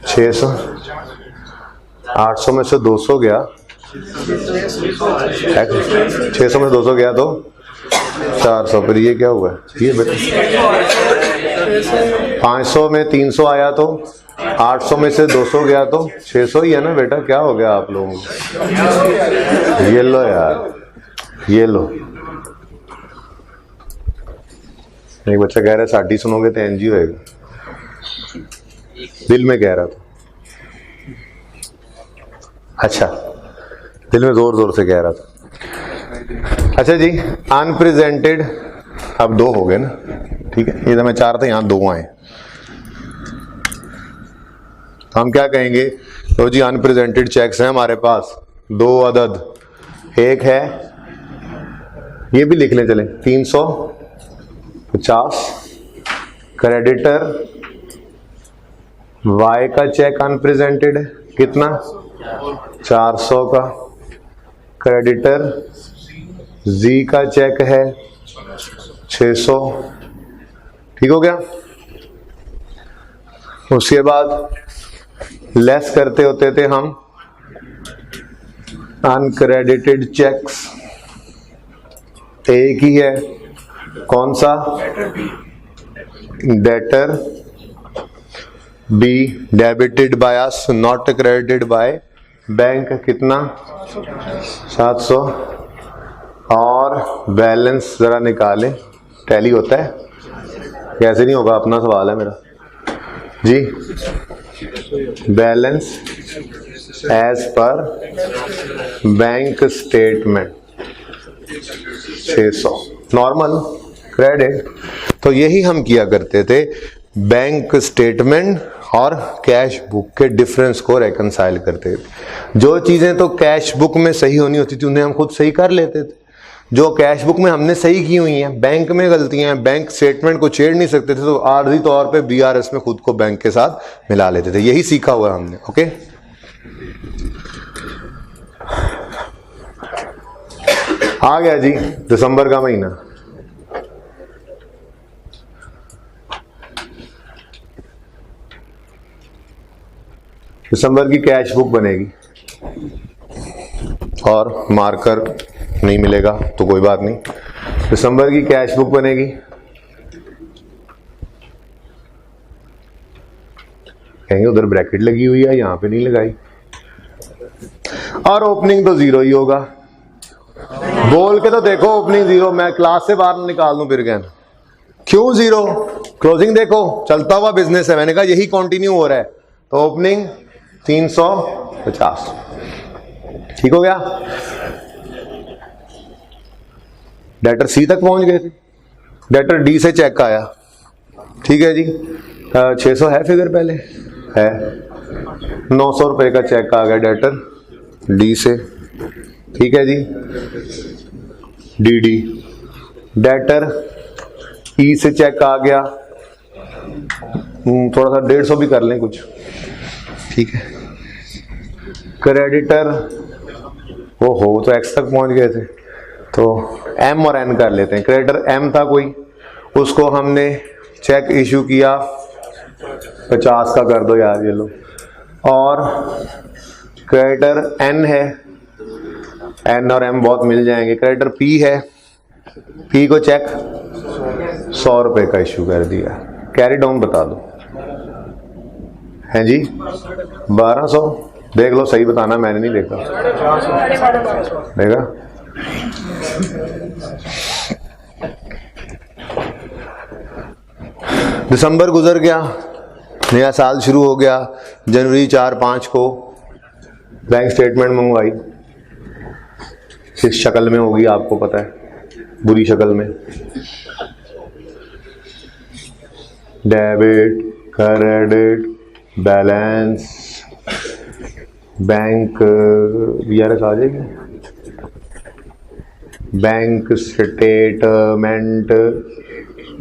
600। 800 में से 200 गया, 600 में 200 गया तो 400, फिर ये क्या हुआ ये बेटा 500 में 300 आया तो 800 में से 200 गया तो 600 ही है ना बेटा। क्या हो गया आप लोगों को? ये लो यार, ये लो। एक बच्चा कह रहा है साड़ी सुनोगे तो एनजी होएगा, दिल में कह रहा था। अच्छा, दिल में जोर जोर से कह रहा था। अच्छा जी, अनप्रेजेंटेड अब 2 हो गए ना, ठीक है। ये तो मैं चाह रहा था यहाँ 2 आए, हम क्या कहेंगे? तो जी अनप्रेजेंटेड चेक्स हैं हमारे पास 2 अदद। एक है, ये भी लिख लें चले, 350 क्रेडिटर वाई का चेक अनप्रेजेंटेड है, कितना? 400 का। क्रेडिटर जी का चेक है 600, ठीक हो गया। उसके बाद लेस करते होते थे हम अनक्रेडिटेड चेक्स, एक ही है, कौन सा? Debtor be debited by us not credited by bank, कितना? 700। और बैलेंस जरा निकालें, टैली होता है? कैसे नहीं होगा, अपना सवाल है मेरा जी। Balance as per bank statement 600 normal credit. तो यही हम किया करते थे, बैंक स्टेटमेंट और कैश बुक के डिफरेंस को रेकंसाइल करते थे। जो चीजें तो कैश बुक में सही होनी होती थी उन्हें हम खुद सही कर लेते थे। जो कैश बुक में हमने सही की हुई हैं, बैंक में गलतियां हैं, बैंक स्टेटमेंट को छेड़ नहीं सकते थे, तो आर्जी तौर पे बीआरएस में खुद को बैंक के साथ मिला लेते थे। यही सीखा हुआ हमने। ओके, आ गया जी दिसंबर का महीना। दिसंबर की कैश बुक बनेगी और मार्कर नहीं मिलेगा तो कोई बात नहीं। दिसंबर की कैश बुक बनेगी, कहेंगे उधर ब्रैकेट लगी हुई है, यहां पे नहीं लगाई। और ओपनिंग तो 0 ही होगा। बोल के तो देखो ओपनिंग 0, मैं क्लास से बाहर निकाल दूं फिर कहना क्यों 0? क्लोजिंग देखो, चलता हुआ बिजनेस है, मैंने कहा यही कंटिन्यू हो रहा है। तो ओपनिंग 350, ठीक हो गया। डेटर सी तक पहुंच गए थे, डेटर डी से चेक आया, ठीक है जी। 600 है फिगर, पहले है 900 रुपए का चेक आ गया डेटर डी से, ठीक है जी। डी डेटर ई से चेक आ गया, थोड़ा सा 150 भी कर लें कुछ, ठीक है। क्रेडिटर वो हो तो एक्स तक पहुंच गए थे, तो एम और एन कर लेते हैं। क्रेडिटर एम था कोई, उसको हमने चेक इशू किया 50 का कर दो यार ये लो। और क्रेडिटर एन है, एन और एम बहुत मिल जाएंगे। क्रेडिटर पी है, पी को चेक 100 रुपए का इशू कर दिया। कैरी डाउन बता दो, है जी 1200। देख लो, सही बताना, मैंने नहीं देखा। देखा, दिसंबर गुजर गया, नया साल शुरू हो गया। जनवरी 4-5 को बैंक स्टेटमेंट मंगवाई, किस शक्ल में होगी आपको पता है, बुरी शक्ल में। Debit, credit, balance, bank BRS आ जाएगी, बैंक स्टेटमेंट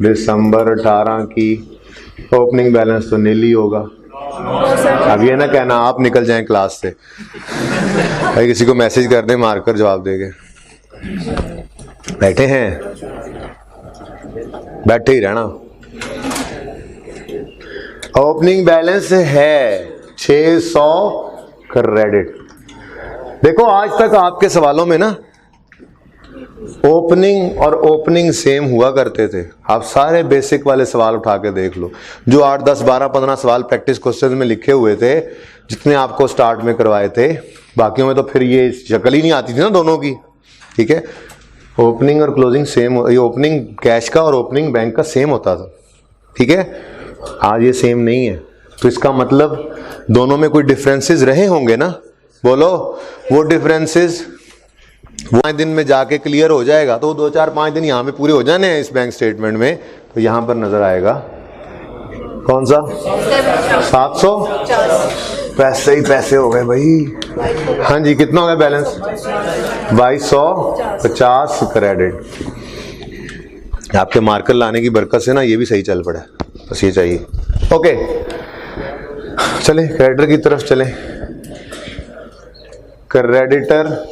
दिसंबर 18 की। ओपनिंग बैलेंस तो नील ही होगा। अब ये ना कहना आप निकल जाएं क्लास से, भाई किसी को मैसेज कर दें, मारकर जवाब देंगे। बैठे हैं, बैठे ही रहना। ओपनिंग बैलेंस है 600 क्रेडिट, देखो आज तक आपके सवालों में ना ओपनिंग और ओपनिंग सेम हुआ करते थे। आप सारे बेसिक वाले सवाल उठा के देख लो, जो 8, 10, 12, 15 सवाल प्रैक्टिस क्वेश्चन में लिखे हुए थे, जितने आपको स्टार्ट में करवाए थे। बाकियों में तो फिर ये शक्ल ही नहीं आती थी ना दोनों की। ठीक है, ओपनिंग और क्लोजिंग सेम, ये ओपनिंग कैश का और ओपनिंग बैंक का सेम होता था। ठीक है, आज ये सेम नहीं है, तो इसका मतलब दोनों में कोई डिफरेंसेस रहे होंगे ना। बोलो, वो डिफरेंसेस वो 5 दिन में जाके क्लियर हो जाएगा, तो 2, 4, 5 दिन यहाँ पे पूरे हो जाने हैं इस बैंक स्टेटमेंट में, तो यहाँ पर नजर आएगा कौन सा 700। पैसे ही पैसे हो गए भाई। हाँ जी, कितना हो गया बैलेंस? 2250 क्रेडिट। आपके मार्कर लाने की बरकत से ना ये भी सही चल पड़ा, बस ये चाहिए। ओके, चले क्रेडिटर की तरफ चले। क्रेडिटर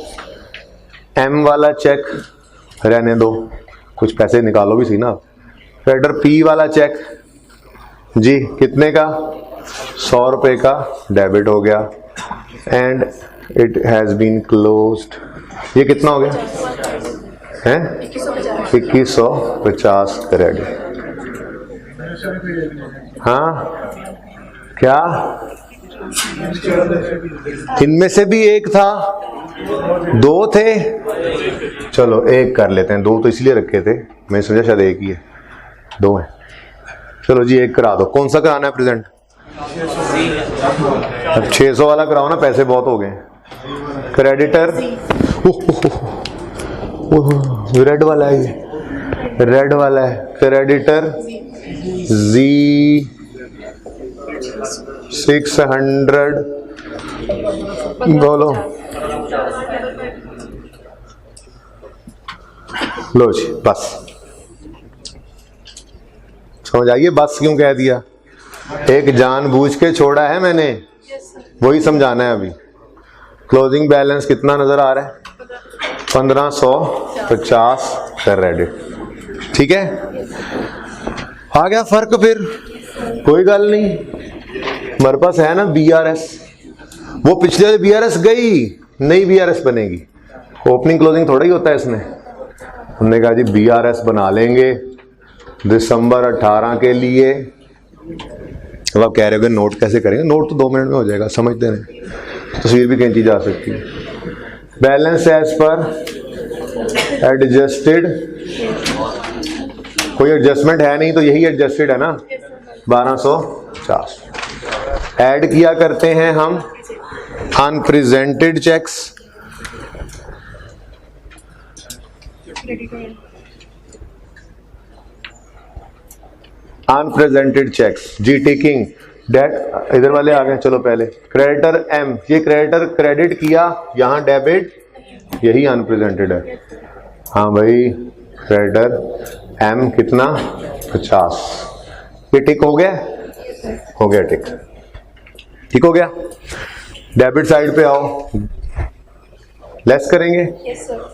एम वाला चेक रहने दो, कुछ पैसे निकालो भी सही ना। क्रेडिटर पी वाला चेक जी कितने का? 100 रुपए का डेबिट हो गया and it has been closed. ये कितना हो गया है? 2150 क्रेडिट। हाँ क्या इनमें से भी एक था, 2 थे? चलो एक कर लेते हैं, 2 तो इसलिए रखे थे, मैं समझा शायद एक ही है, 2 है। चलो जी एक करा दो। कौन सा कराना है प्रेजेंट? अब 600 वाला कराओ ना, पैसे बहुत हो गए। क्रेडिटर रेड वाला है, ये रेड वाला है। क्रेडिटर जी 600 बोलो। लो जी बस, समझ आइए बस क्यों कह दिया? एक जानबूझ के छोड़ा है मैंने, वही समझाना है अभी। क्लोजिंग बैलेंस कितना नजर आ रहा है? 1550 क्रेडिट। ठीक है, आ गया फर्क। फिर कोई गल नहीं, हमारे पास है ना BRS, वो पिछले वाले BRS गई, नई BRS बनेगी। ओपनिंग क्लोजिंग थोड़ा ही होता है इसमें। हमने कहा जी BRS बना लेंगे दिसंबर 18 के लिए। अब आप कह रहे हो नोट कैसे करेंगे? नोट तो 2 मिनट में हो जाएगा, समझते हैं, तस्वीर भी खींची जा सकती है। बैलेंस एज पर एडजस्टेड, कोई एडजस्टमेंट है नहीं तो यही एडजस्टेड है ना, 1250। ऐड किया करते हैं हम अनप्रेजेंटेड चेक्स। अनप्रेजेंटेड चेक्स जी टिकिंग डेट, इधर वाले आ गए। चलो पहले क्रेडिटर एम, ये क्रेडिटर क्रेडिट किया, यहाँ डेबिट, यही अनप्रेजेंटेड है। हाँ भाई क्रेडिटर एम कितना? 50। ये टिक हो गया? हो गया टिक, ठीक हो गया। डेबिट साइड पे आओ, लेस करेंगे। Yes sir.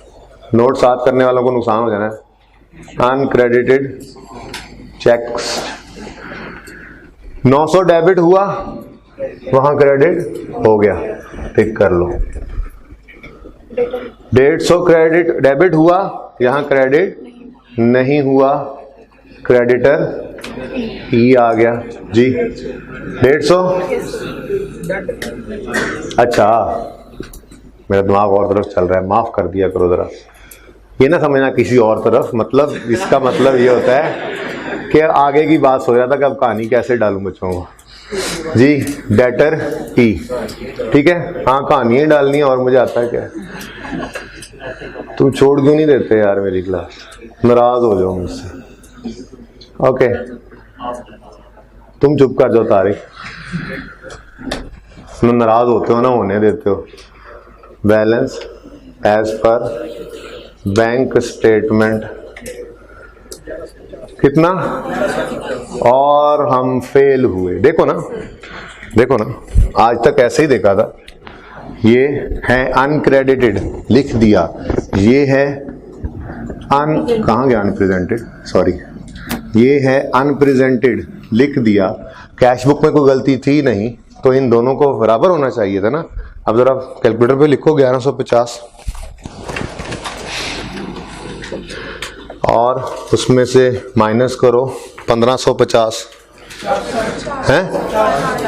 नोट साथ करने वालों को नुकसान हो जाना है। अनक्रेडिटेड चेक्स 900 डेबिट हुआ, वहां क्रेडिट हो गया, टिक कर लो। 150 क्रेडिट डेबिट हुआ, यहां क्रेडिट नहीं हुआ, क्रेडिटर ई आ गया जी 150। अच्छा मेरा दिमाग और तरफ चल रहा है, माफ कर दिया करो जरा। ये ना समझना किसी और तरफ, मतलब इसका मतलब ये होता है कि आगे की बात सोच रहा था कि अब कहानी कैसे डालूं बच्चों को जी। डेटर ई, ठीक है। हाँ कहानी ही डालनी है, और मुझे आता है क्या। तुम छोड़ क्यों नहीं देते यार मेरी क्लास, नाराज हो जाओ मुझसे। ओके तुम चुप कर जाओ तारिक, तुम नाराज होते हो ना, होने देते हो। Balance as per bank statement कितना, और हम फेल हुए। देखो ना, देखो ना, आज तक ऐसे ही देखा था। ये है अनक्रेडिटेड, लिख दिया। ये है कहाँ गया अनप्रेजेंटेड, सॉरी, ये है अनप्रेजेंटेड, लिख दिया। कैश बुक में कोई गलती थी नहीं, तो इन दोनों को बराबर होना चाहिए था ना। अब जरा कैलकुलेटर पे लिखो 1150 और उसमें से माइनस करो 1550 हैं।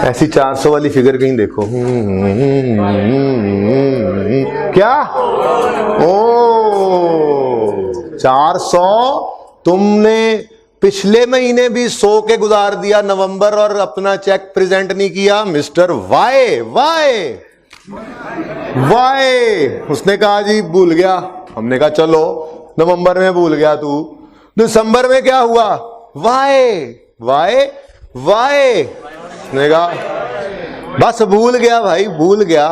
ऐसी 400 वाली फिगर कहीं देखो। क्या? ओ 400 तुमने पिछले महीने भी 100 के गुजार दिया नवंबर और अपना चेक प्रेजेंट नहीं किया मिस्टर वाई वाई वाई। उसने कहा जी भूल गया। हमने कहा चलो नवंबर में भूल गया तू, दिसंबर में क्या हुआ? Why why why. उसने कहा बस भूल गया भाई भूल गया।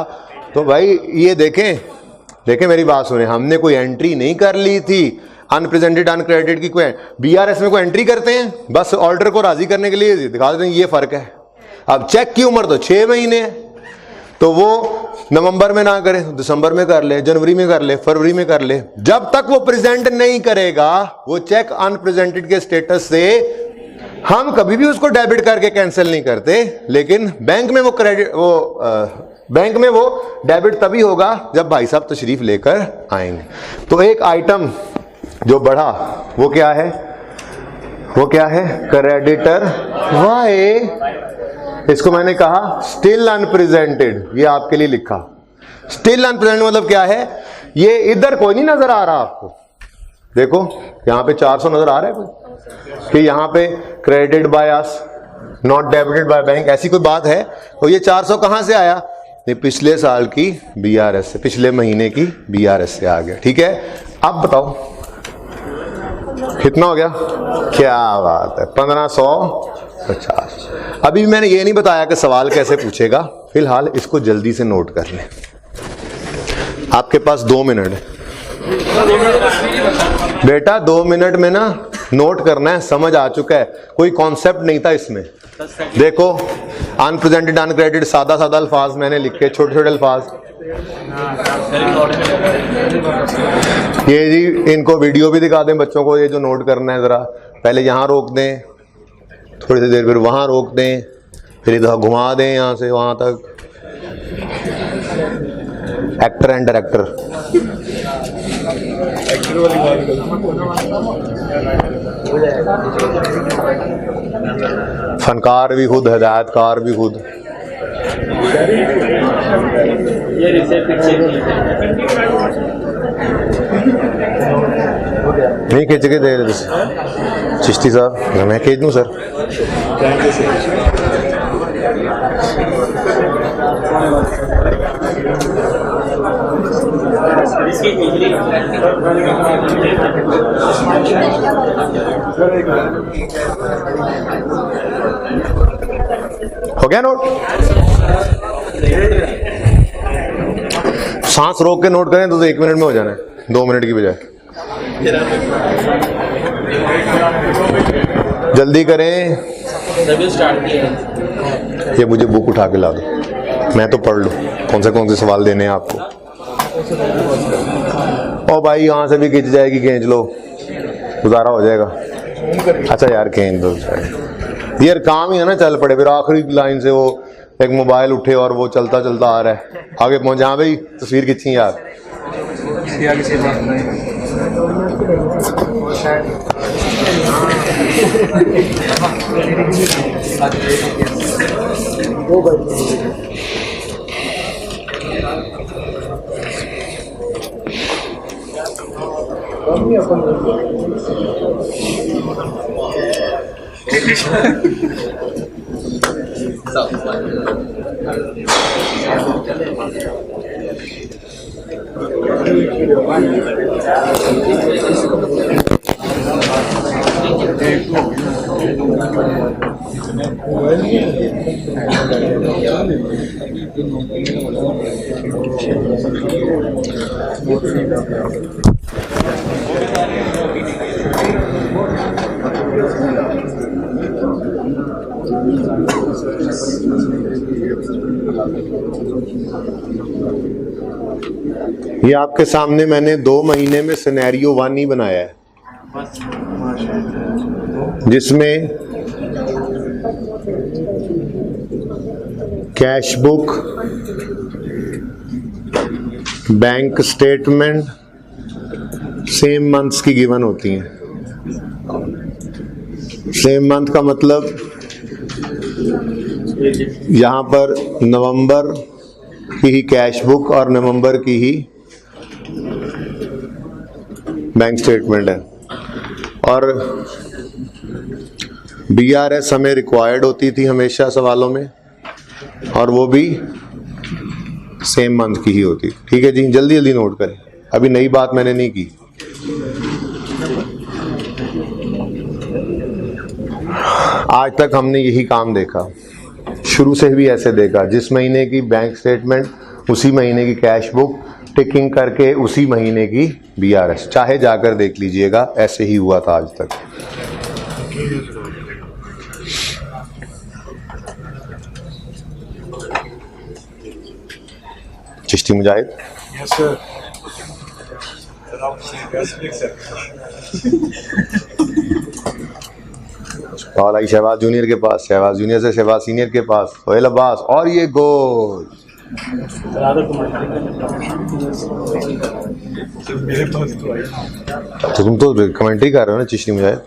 तो भाई ये देखें मेरी बात सुने, हमने कोई एंट्री नहीं कर ली थी अनप्रेजेंटेड अनक्रेडिटेड की। कोई बीआरएस में कोई एंट्री करते हैं बस ऑर्डर को राजी करने के लिए दिखा देते हैं ये फर्क है। अब चेक की उम्र तो 6 महीने है, तो वो नवंबर में ना करे तो दिसंबर में कर ले, जनवरी में कर ले, फरवरी में कर ले। जब तक वो प्रेजेंट नहीं करेगा वो चेक अनप्रेजेंटेड के स्टेटस से हम कभी भी उसको डेबिट करके कैंसिल नहीं करते, लेकिन बैंक में वो क्रेडिट बैंक में वो डेबिट तभी होगा जब भाई साहब तशरीफ लेकर आएंगे। तो एक आइटम जो बढ़ा वो क्या है? वो क्या है? Creditor Y. इसको मैंने कहा स्टिल अनप्रेजेंटेड, ये आपके लिए लिखा। स्टिल अनप्रेजेंटेड मतलब क्या है? ये इधर कोई नहीं नजर आ रहा आपको। देखो यहां पे 400 नजर आ रहा है कोई कि यहां पे credited bye us not debited by bank, ऐसी कोई बात है? तो ये 400 कहां से आया? ये पिछले साल की बीआरएस से, पिछले महीने की बीआरएस से आ गया। ठीक है, अब बताओ कितना हो गया? क्या बात है, 1550। अभी मैंने ये नहीं बताया कि सवाल कैसे पूछेगा, फिलहाल इसको जल्दी से नोट कर लें। आपके पास 2 मिनट है बेटा, 2 मिनट में ना नोट करना है। समझ आ चुका है, कोई कॉन्सेप्ट नहीं था इसमें। देखो अनप्रेजेंटेड अनक्रेडिटेड सादा सादा अल्फाज मैंने लिखे, छोटे छोटे अल्फाज। ये जी इनको वीडियो भी दिखा दें बच्चों को, ये जो नोट करना है जरा पहले यहाँ रोक दें, थोड़ी सी देर फिर वहाँ रोक दें, फिर इधर घुमा दें यहाँ से वहाँ तक। एक्टर एंड डायरेक्टर, फनकार भी खुद, हिदायतकार भी खुद। नहीं खींच के दे रहे चिश्ती साहब, मैं खींच दूं सर? हो गया नोट? सांस रोक के नोट करें तो 1 मिनट में हो जाना है, 2 मिनट की बजाय। जल्दी करें, ये मुझे बुक उठा के ला दो, मैं तो पढ़ लूं कौन से सवाल देने हैं आपको। ओ भाई यहाँ से भी खींच जाएगी, खींच लो, गुजारा हो जाएगा। अच्छा यार खींच दो यार, काम ही है ना, चल पड़े। फिर आखिरी लाइन से वो एक मोबाइल उठे और वो चलता चलता आ रहा है, आगे पहुंचे। हाँ भाई तस्वीर खींची यार। ये आपके सामने मैंने 2 महीने में सिनेरियो 1 ही बनाया है, जिसमें cash book, bank statement same months की गिवन होती हैं। सेम मंथ का मतलब यहाँ पर नवंबर की ही कैश बुक और नवंबर की ही बैंक स्टेटमेंट है। और BRS हमें रिक्वायर्ड होती थी हमेशा सवालों में, और वो भी सेम मंथ की ही होती। ठीक है जी, जल्दी जल्दी नोट करें, अभी नई बात मैंने नहीं की। आज तक हमने यही काम देखा, शुरू से भी ऐसे देखा, जिस महीने की बैंक स्टेटमेंट उसी महीने की कैश बुक, टिकिंग करके उसी महीने की BRS। चाहे जाकर देख लीजिएगा, ऐसे ही हुआ था आज तक। चिश्ती मुजाहिद, यस सर। और आई शहबाज जूनियर के पास, शहबाज जूनियर से शहबाज सीनियर के पास, सोहेल अब्बास, और ये गोल। मेरे पास तो आई। तो तुम तो कमेंट्री कर रहे हो ना चिश्ती मुजाहिद।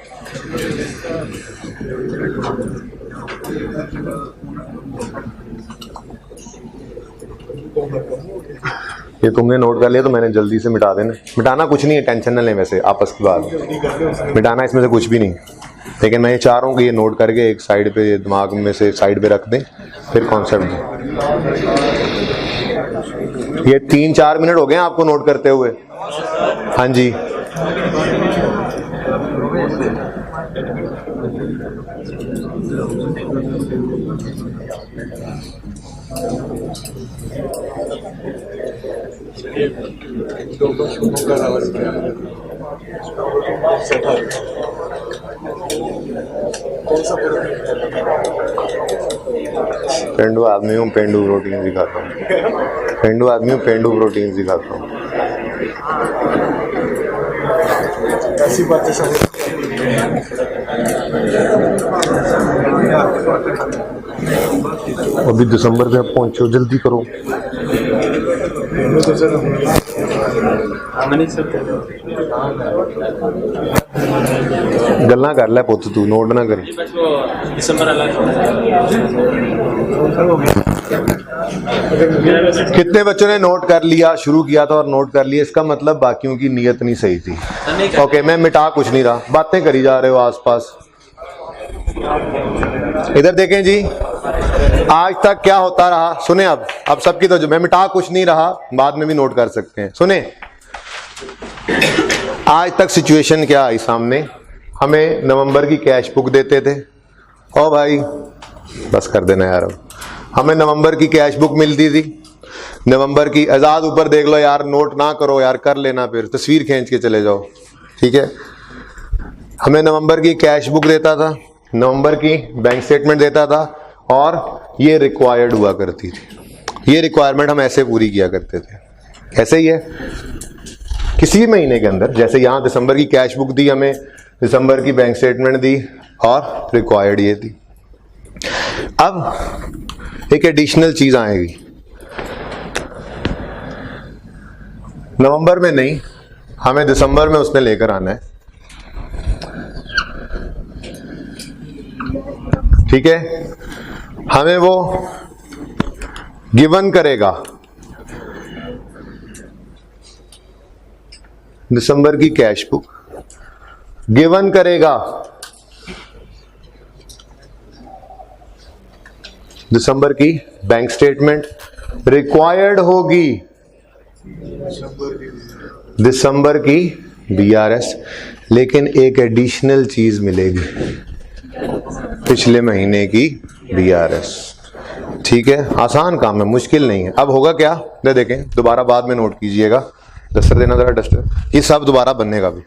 ये तुमने नोट कर लिया तो मैंने जल्दी से मिटा देना। मिटाना कुछ नहीं है, टेंशन न लें, वैसे आपस की बात, मिटाना इसमें से कुछ भी नहीं। लेकिन मैं ये चाह रहा हूँ कि ये नोट करके एक साइड पे, दिमाग में से साइड पे रख दें, फिर कॉन्सेप्ट दें। ये 3-4 मिनट हो गए हैं आपको नोट करते हुए। हाँ जी, पेंडू आदमी हूँ, पेंडू प्रोटीन दिखाता हूँ। पेंडू आदमी हूँ, पेंडू प्रोटीन दिखाता हूँ। ऐसी बातें सब। अभी दिसंबर में आप पहुँचो, जल्दी करो। गल्ला कर ले पुत्त, तू नोट ना करी। कितने बच्चों ने नोट कर लिया? शुरू किया था और नोट कर लिया, इसका मतलब बाकियों की नीयत नहीं सही थी। ओके, मैं मिटा कुछ नहीं रहा, बातें करी जा रहे हो आसपास। इधर देखें जी, आज तक क्या होता रहा, सुने। अब सबकी तो, मैं मिटा कुछ नहीं रहा, बाद में भी नोट कर सकते हैं। सुने, आज तक सिचुएशन क्या आई सामने। हमें नवंबर की कैश बुक देते थे। ओ भाई बस कर देना यार, अब हमें नवंबर की कैश बुक मिलती थी। नवंबर की, आजाद ऊपर देख लो यार, नोट ना करो यार, कर लेना, फिर तस्वीर खींच के चले जाओ। ठीक है, हमें नवंबर की कैश बुक देता था, नवंबर की बैंक स्टेटमेंट देता था, और ये रिक्वायर्ड हुआ करती थी। ये रिक्वायरमेंट हम ऐसे पूरी किया करते थे। ऐसे ही है किसी भी महीने के अंदर, जैसे यहाँ दिसंबर की कैश बुक दी हमें, दिसंबर की बैंक स्टेटमेंट दी, और रिक्वायर्ड ये थी। अब एक एडिशनल चीज आएगी, नवंबर में नहीं, हमें दिसंबर में उसने लेकर आना है। ठीक है, हमें वो गिवन करेगा दिसंबर की कैश बुक, गिवन करेगा दिसंबर की बैंक स्टेटमेंट, रिक्वायर्ड होगी दिसंबर की BRS, लेकिन एक एडिशनल चीज मिलेगी, पिछले महीने की BRS। ठीक है, आसान काम है, मुश्किल नहीं है। अब होगा क्या, देखें, दोबारा बाद में नोट कीजिएगा। डस्टर देना जरा, डस्टर। ये सब दोबारा बनने का भी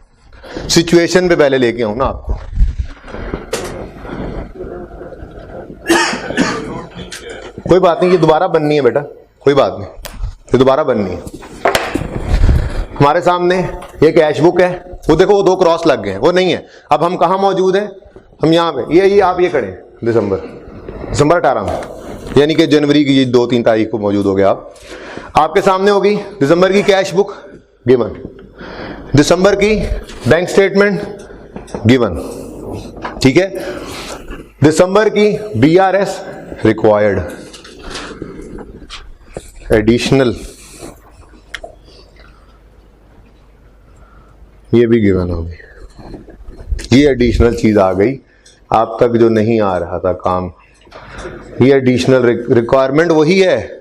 सिचुएशन पे पहले लेके आऊं ना आपको। कोई बात नहीं, ये दोबारा बननी है बेटा, कोई बात नहीं, ये दोबारा बननी है। हमारे सामने ये कैश बुक है, वो देखो वो 2 क्रॉस लग गए हैं, वो नहीं है। अब हम कहाँ मौजूद हैं, हम यहाँ पे, ये आप ये खड़े दिसंबर 18 में, यानी कि जनवरी की 2-3 तारीख को मौजूद हो गए आप। आपके सामने होगी दिसंबर की कैश बुक गिवन, दिसंबर की बैंक स्टेटमेंट गिवन, ठीक है, दिसंबर की बीआरएस रिक्वायर्ड, एडिशनल ये भी गिवन होगी। ये एडिशनल चीज आ गई आप तक जो नहीं आ रहा था काम, ये एडिशनल रिक्वायरमेंट वही है।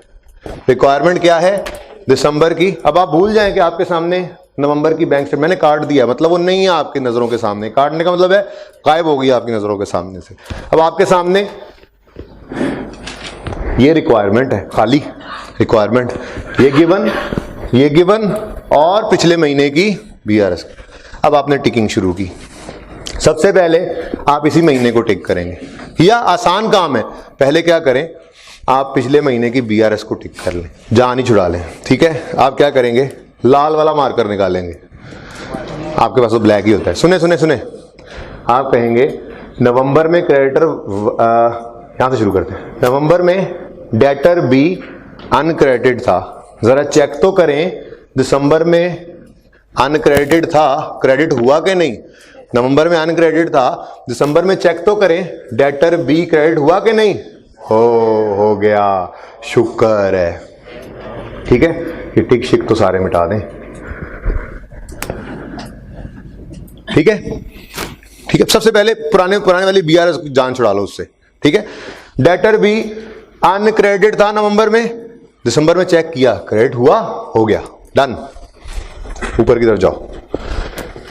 रिक्वायरमेंट क्या है? दिसंबर की। अब आप भूल जाएं कि आपके सामने नवंबर की बैंक स्टेटमेंट मैंने काट दिया, मतलब वो नहीं है आपकी नजरों के सामने। काटने का मतलब है गायब हो गई आपकी नजरों के सामने से। अब आपके सामने ये रिक्वायरमेंट है, खाली रिक्वायरमेंट, ये गिवन और पिछले महीने की बीआरएस। अब आपने टिकिंग शुरू की। सबसे पहले आप इसी महीने को टिक करेंगे, या आसान काम है, पहले क्या करें, आप पिछले महीने की बीआरएस को टिक कर लें, जान ही छुड़ा लें, ठीक है। आप क्या करेंगे, लाल वाला मार्कर निकालेंगे, आपके पास तो ब्लैक ही होता है। सुने सुने सुने, आप कहेंगे नवंबर में क्रेडिटर, यहां से शुरू करते हैं, नवंबर में डेटर बी अनक्रेडिटेड था, जरा चेक तो करें दिसंबर में अनक्रेडिटेड था, क्रेडिट हुआ कि नहीं। नवंबर में अनक्रेडिटेड था, दिसंबर में चेक तो करें डेटर बी क्रेडिट हुआ कि नहीं। हो गया, शुक्र है, ठीक है। ये टिक शिक तो सारे मिटा दें, ठीक है, ठीक है। सबसे पहले पुराने वाली बीआरएस जान छुड़ा लो उससे, ठीक है। डेटर बी अनक्रेडिटेड था नवंबर में, दिसंबर में चेक किया, क्रेडिट हुआ, हो गया, डन। ऊपर की तरफ जाओ,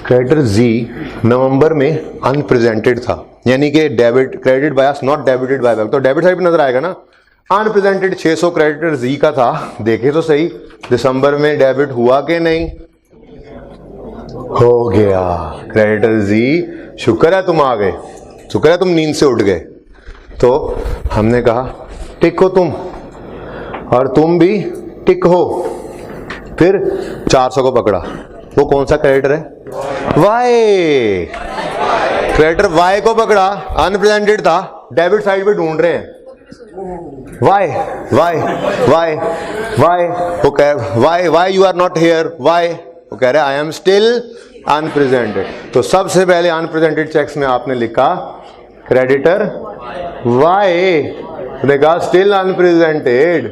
क्रेडिटर जी नवंबर में अनप्रेजेंटेड था, यानी कि debit, credit bias not debited by bank, तो डेबिट साइड पे नजर आएगा ना। अनप्रेजेंटेड 600 क्रेडिटर जी का था, देखे तो सही दिसंबर में डेबिट हुआ कि नहीं, हो गया। क्रेडिटर जी शुक्र है तुम आ गए, शुक्र है तुम नींद से उठ गए। तो हमने कहा टिक हो तुम, और तुम भी टिक हो। फिर 400 को पकड़ा, वो कौन सा क्रेडिटर है, वाई, क्रेडिटर वाई को पकड़ा, अनप्रेजेंटेड था, डेबिट साइड पे ढूंढ रहे हैं, वाई वाई वाई वाई, वो कह why you are not here, why, वो कह रहे आई एम स्टिल अनप्रेजेंटेड। तो सबसे पहले अनप्रेजेंटेड चेक्स में आपने लिखा क्रेडिटर वाई, देखा स्टिल अनप्रेजेंटेड,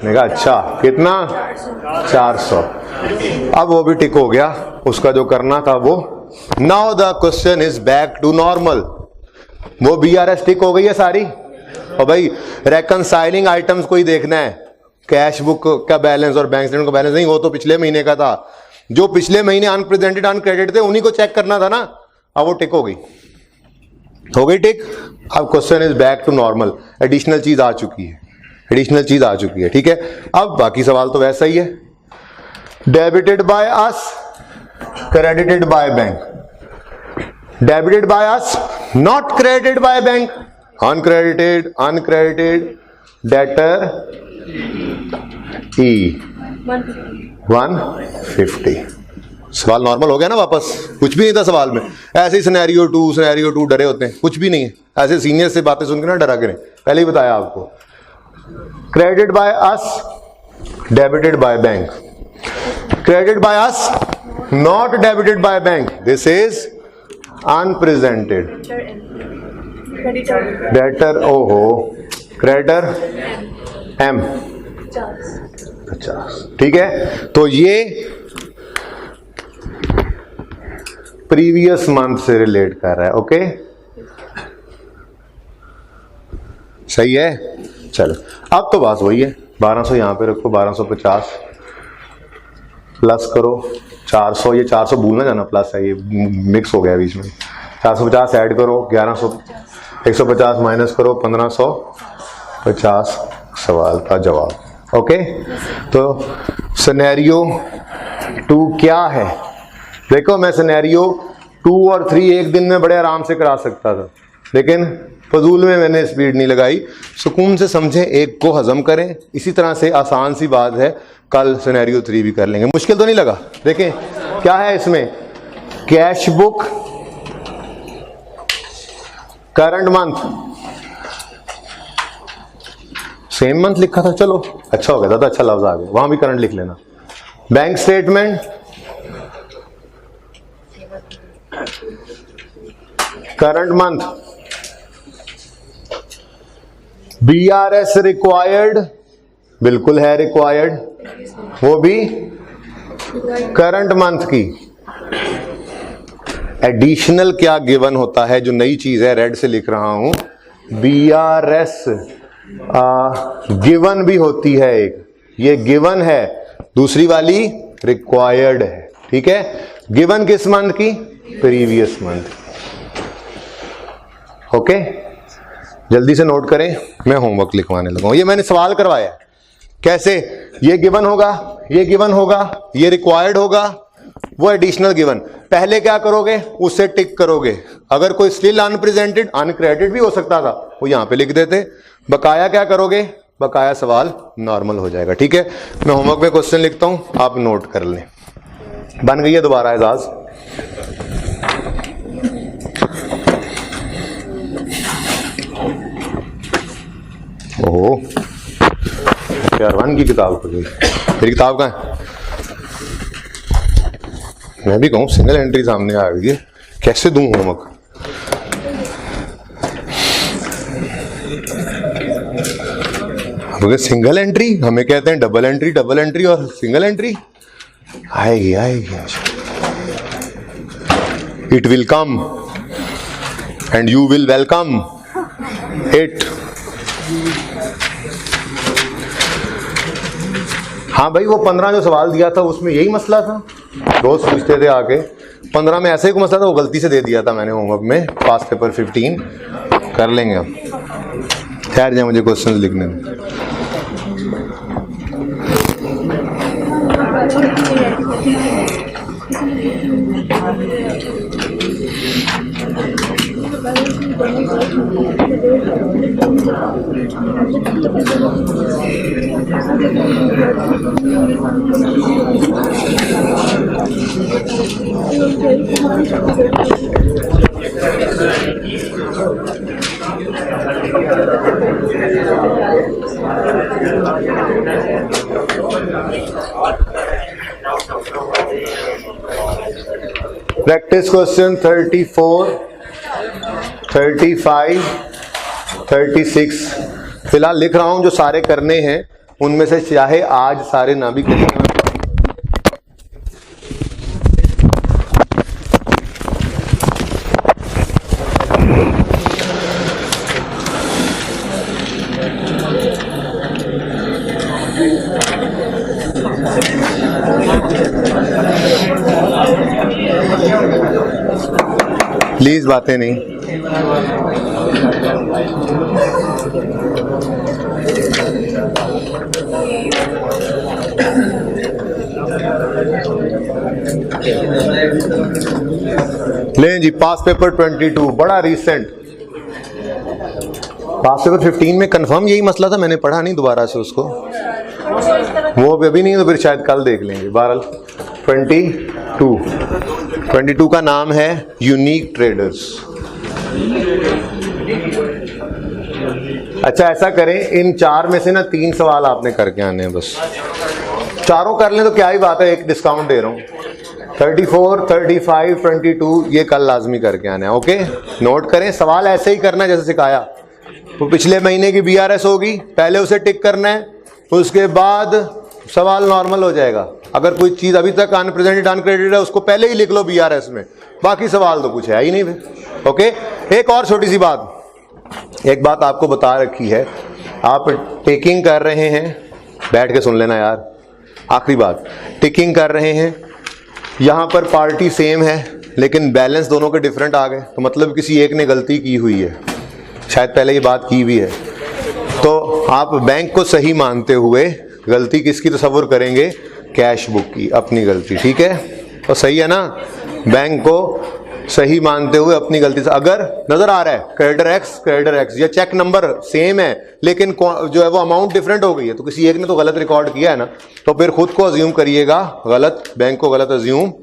देखा अच्छा कितना, 400। अब वो भी टिक हो गया, उसका जो करना था वो। Now the question is back to normal, वो बीआरएस टिक हो गई है सारी। और भाई रेकंसाइलिंग आइटम्स को ही देखना है, कैश बुक का बैलेंस और बैंक स्टेटमेंट का बैलेंस नहीं, वो तो पिछले महीने का था। जो पिछले महीने अनप्रेजेंटेड अनक्रेडिटेड थे उन्हीं को चेक करना था ना। अब वो टिक हो गई टिक। अब question is back to normal, additional चीज आ चुकी है, एडिशनल चीज आ चुकी है, ठीक है। अब बाकी सवाल तो वैसा ही है, debited by us, credited by bank, debited by us not credited by bank, uncredited debtor E 150। सवाल नॉर्मल हो गया ना वापस, कुछ भी नहीं था सवाल में। ऐसे ही सिनेरियो टू डरे होते हैं, कुछ भी नहीं है। ऐसे सीनियर से बातें सुन के ना डरा करें, पहले ही बताया आपको। Credited by us, debited by bank, credited bye us not debited by bank, this is unrepresented debtor, ओहो, क्रेडिटर एम 50, ठीक है। तो ये प्रीवियस मंथ से रिलेट कर रहा है, ओके, सही है। चलो अब तो बात वही है, 1200 यहां पे रखो, 1250 प्लस करो 400, ये 400 भूलना जाना प्लस है, ये मिक्स हो गया बीच में। 450 ऐड करो 1100, 150 माइनस करो 1550, सवाल का जवाब, ओके। तो सिनेरियो 2 क्या है, देखो मैं सिनेरियो 2 और 3 एक दिन में बड़े आराम से करा सकता था, लेकिन फजूल में मैंने स्पीड नहीं लगाई। सुकून से समझें, एक को हजम करें। इसी तरह से आसान सी बात है, कल सिनेरियो 3 भी कर लेंगे, मुश्किल तो नहीं लगा। देखें क्या है इसमें, cash book current month, same month लिखा था, चलो अच्छा हो गया, ज्यादा अच्छा लफ्ज आ गया, वहां भी करंट लिख लेना। Bank statement current month, BRS required, बिल्कुल है रिक्वायर्ड, वो भी करंट मंथ की। एडिशनल क्या गिवन होता है, जो नई चीज है, रेड से लिख रहा हूं, BRS गिवन भी होती है एक, ये गिवन है, दूसरी वाली रिक्वायर्ड है, ठीक है। गिवन किस मंथ की? Previous month. ओके, जल्दी से नोट करें, मैं होमवर्क लिखवाने लगा हूं। ये मैंने सवाल करवाया, कैसे? ये गिवन होगा, ये गिवन होगा, ये रिक्वायर्ड होगा, वो एडिशनल गिवन। पहले क्या करोगे? उसे टिक करोगे। अगर कोई स्टिल अनप्रेजेंटेड, अनक्रेडिट भी हो सकता था, वो यहां पे लिख देते। बकाया क्या करोगे? बकाया सवाल नॉर्मल हो जाएगा, ठीक है। मैं होमवर्क में क्वेश्चन लिखता हूं, आप नोट कर लें। बन गई है दोबारा एजाज? ओहो, यार वन की किताब खुल गई। मेरी किताब कहाँ है? मैं भी कहूँ सिंगल एंट्री सामने आ गई है, कैसे दूं होमवर्क? अगर सिंगल एंट्री, हमें कहते हैं डबल एंट्री और सिंगल एंट्री। आएगी आएगी, it will come and you will welcome it. हाँ भाई, वो 15 जो सवाल दिया था उसमें यही मसला था, रोज पूछते थे आके। 15 में ऐसे ही कोई मसला था, वो गलती से दे दिया था मैंने होमवर्क में, पास्ट पेपर 15 कर लेंगे हम। ठहर जाए, मुझे क्वेश्चंस लिखने में। प्रैक्टिस क्वेश्चन 34, 35, 36 फिलहाल लिख रहा हूं, जो सारे करने हैं उनमें से चाहे आज सारे ना भी करेंगे। प्लीज बातें नहीं। लें जी, पास पेपर 22 बड़ा रिसेंट। पास पेपर 15 में कंफर्म यही मसला था, मैंने पढ़ा नहीं दोबारा से उसको, वो अभी नहीं तो फिर शायद कल देख लेंगे। बहरहाल 22 का नाम है यूनिक ट्रेडर्स। अच्छा ऐसा करें, इन 4 में से ना 3 सवाल आपने करके आने हैं, बस चारों कर लें तो क्या ही बात है, एक डिस्काउंट दे रहा हूं। 34, 35, 22 ये कल लाजमी करके आना है। ओके, नोट करें, सवाल ऐसे ही करना है जैसे सिखाया। तो पिछले महीने की BRS होगी, पहले उसे टिक करना है, उसके बाद सवाल नॉर्मल हो जाएगा। अगर कोई चीज अभी तक अनप्रेजेंटेड अनक्रेडिटेड है, उसको पहले ही लिख लो BRS में, बाकी सवाल तो कुछ है ही नहीं फिर। ओके, एक और छोटी सी बात, एक बात आपको बता रखी है, आप टिकिंग कर रहे हैं, बैठ के सुन लेना यार, आखिरी बात, टिकिंग कर रहे हैं, यहां पर पार्टी सेम है लेकिन बैलेंस दोनों के डिफरेंट आ गए, तो मतलब किसी एक ने गलती की हुई है, शायद पहले ये बात की भी है। तो आप बैंक को सही मानते हुए गलती किसकी तस्वुर करेंगे? कैश बुक की, अपनी गलती, ठीक है? तो सही है ना, बैंक को सही मानते हुए अपनी गलती से, अगर नजर आ रहा है क्रेडिटर एक्स या चेक नंबर सेम है लेकिन जो है वो अमाउंट डिफरेंट हो गई है, तो किसी एक ने तो गलत रिकॉर्ड किया है ना, तो फिर खुद को अज्यूम करिएगा गलत, बैंक को गलत अज्यूम,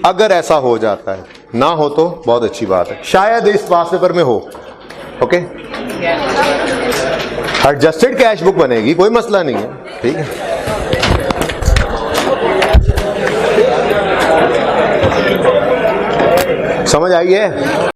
अगर ऐसा हो जाता है। ना हो तो बहुत अच्छी बात है, शायद इस पास पेपर में हो, ओके, एडजस्टेड कैश बुक बनेगी, कोई मसला नहीं है, ठीक है। समझ आई है?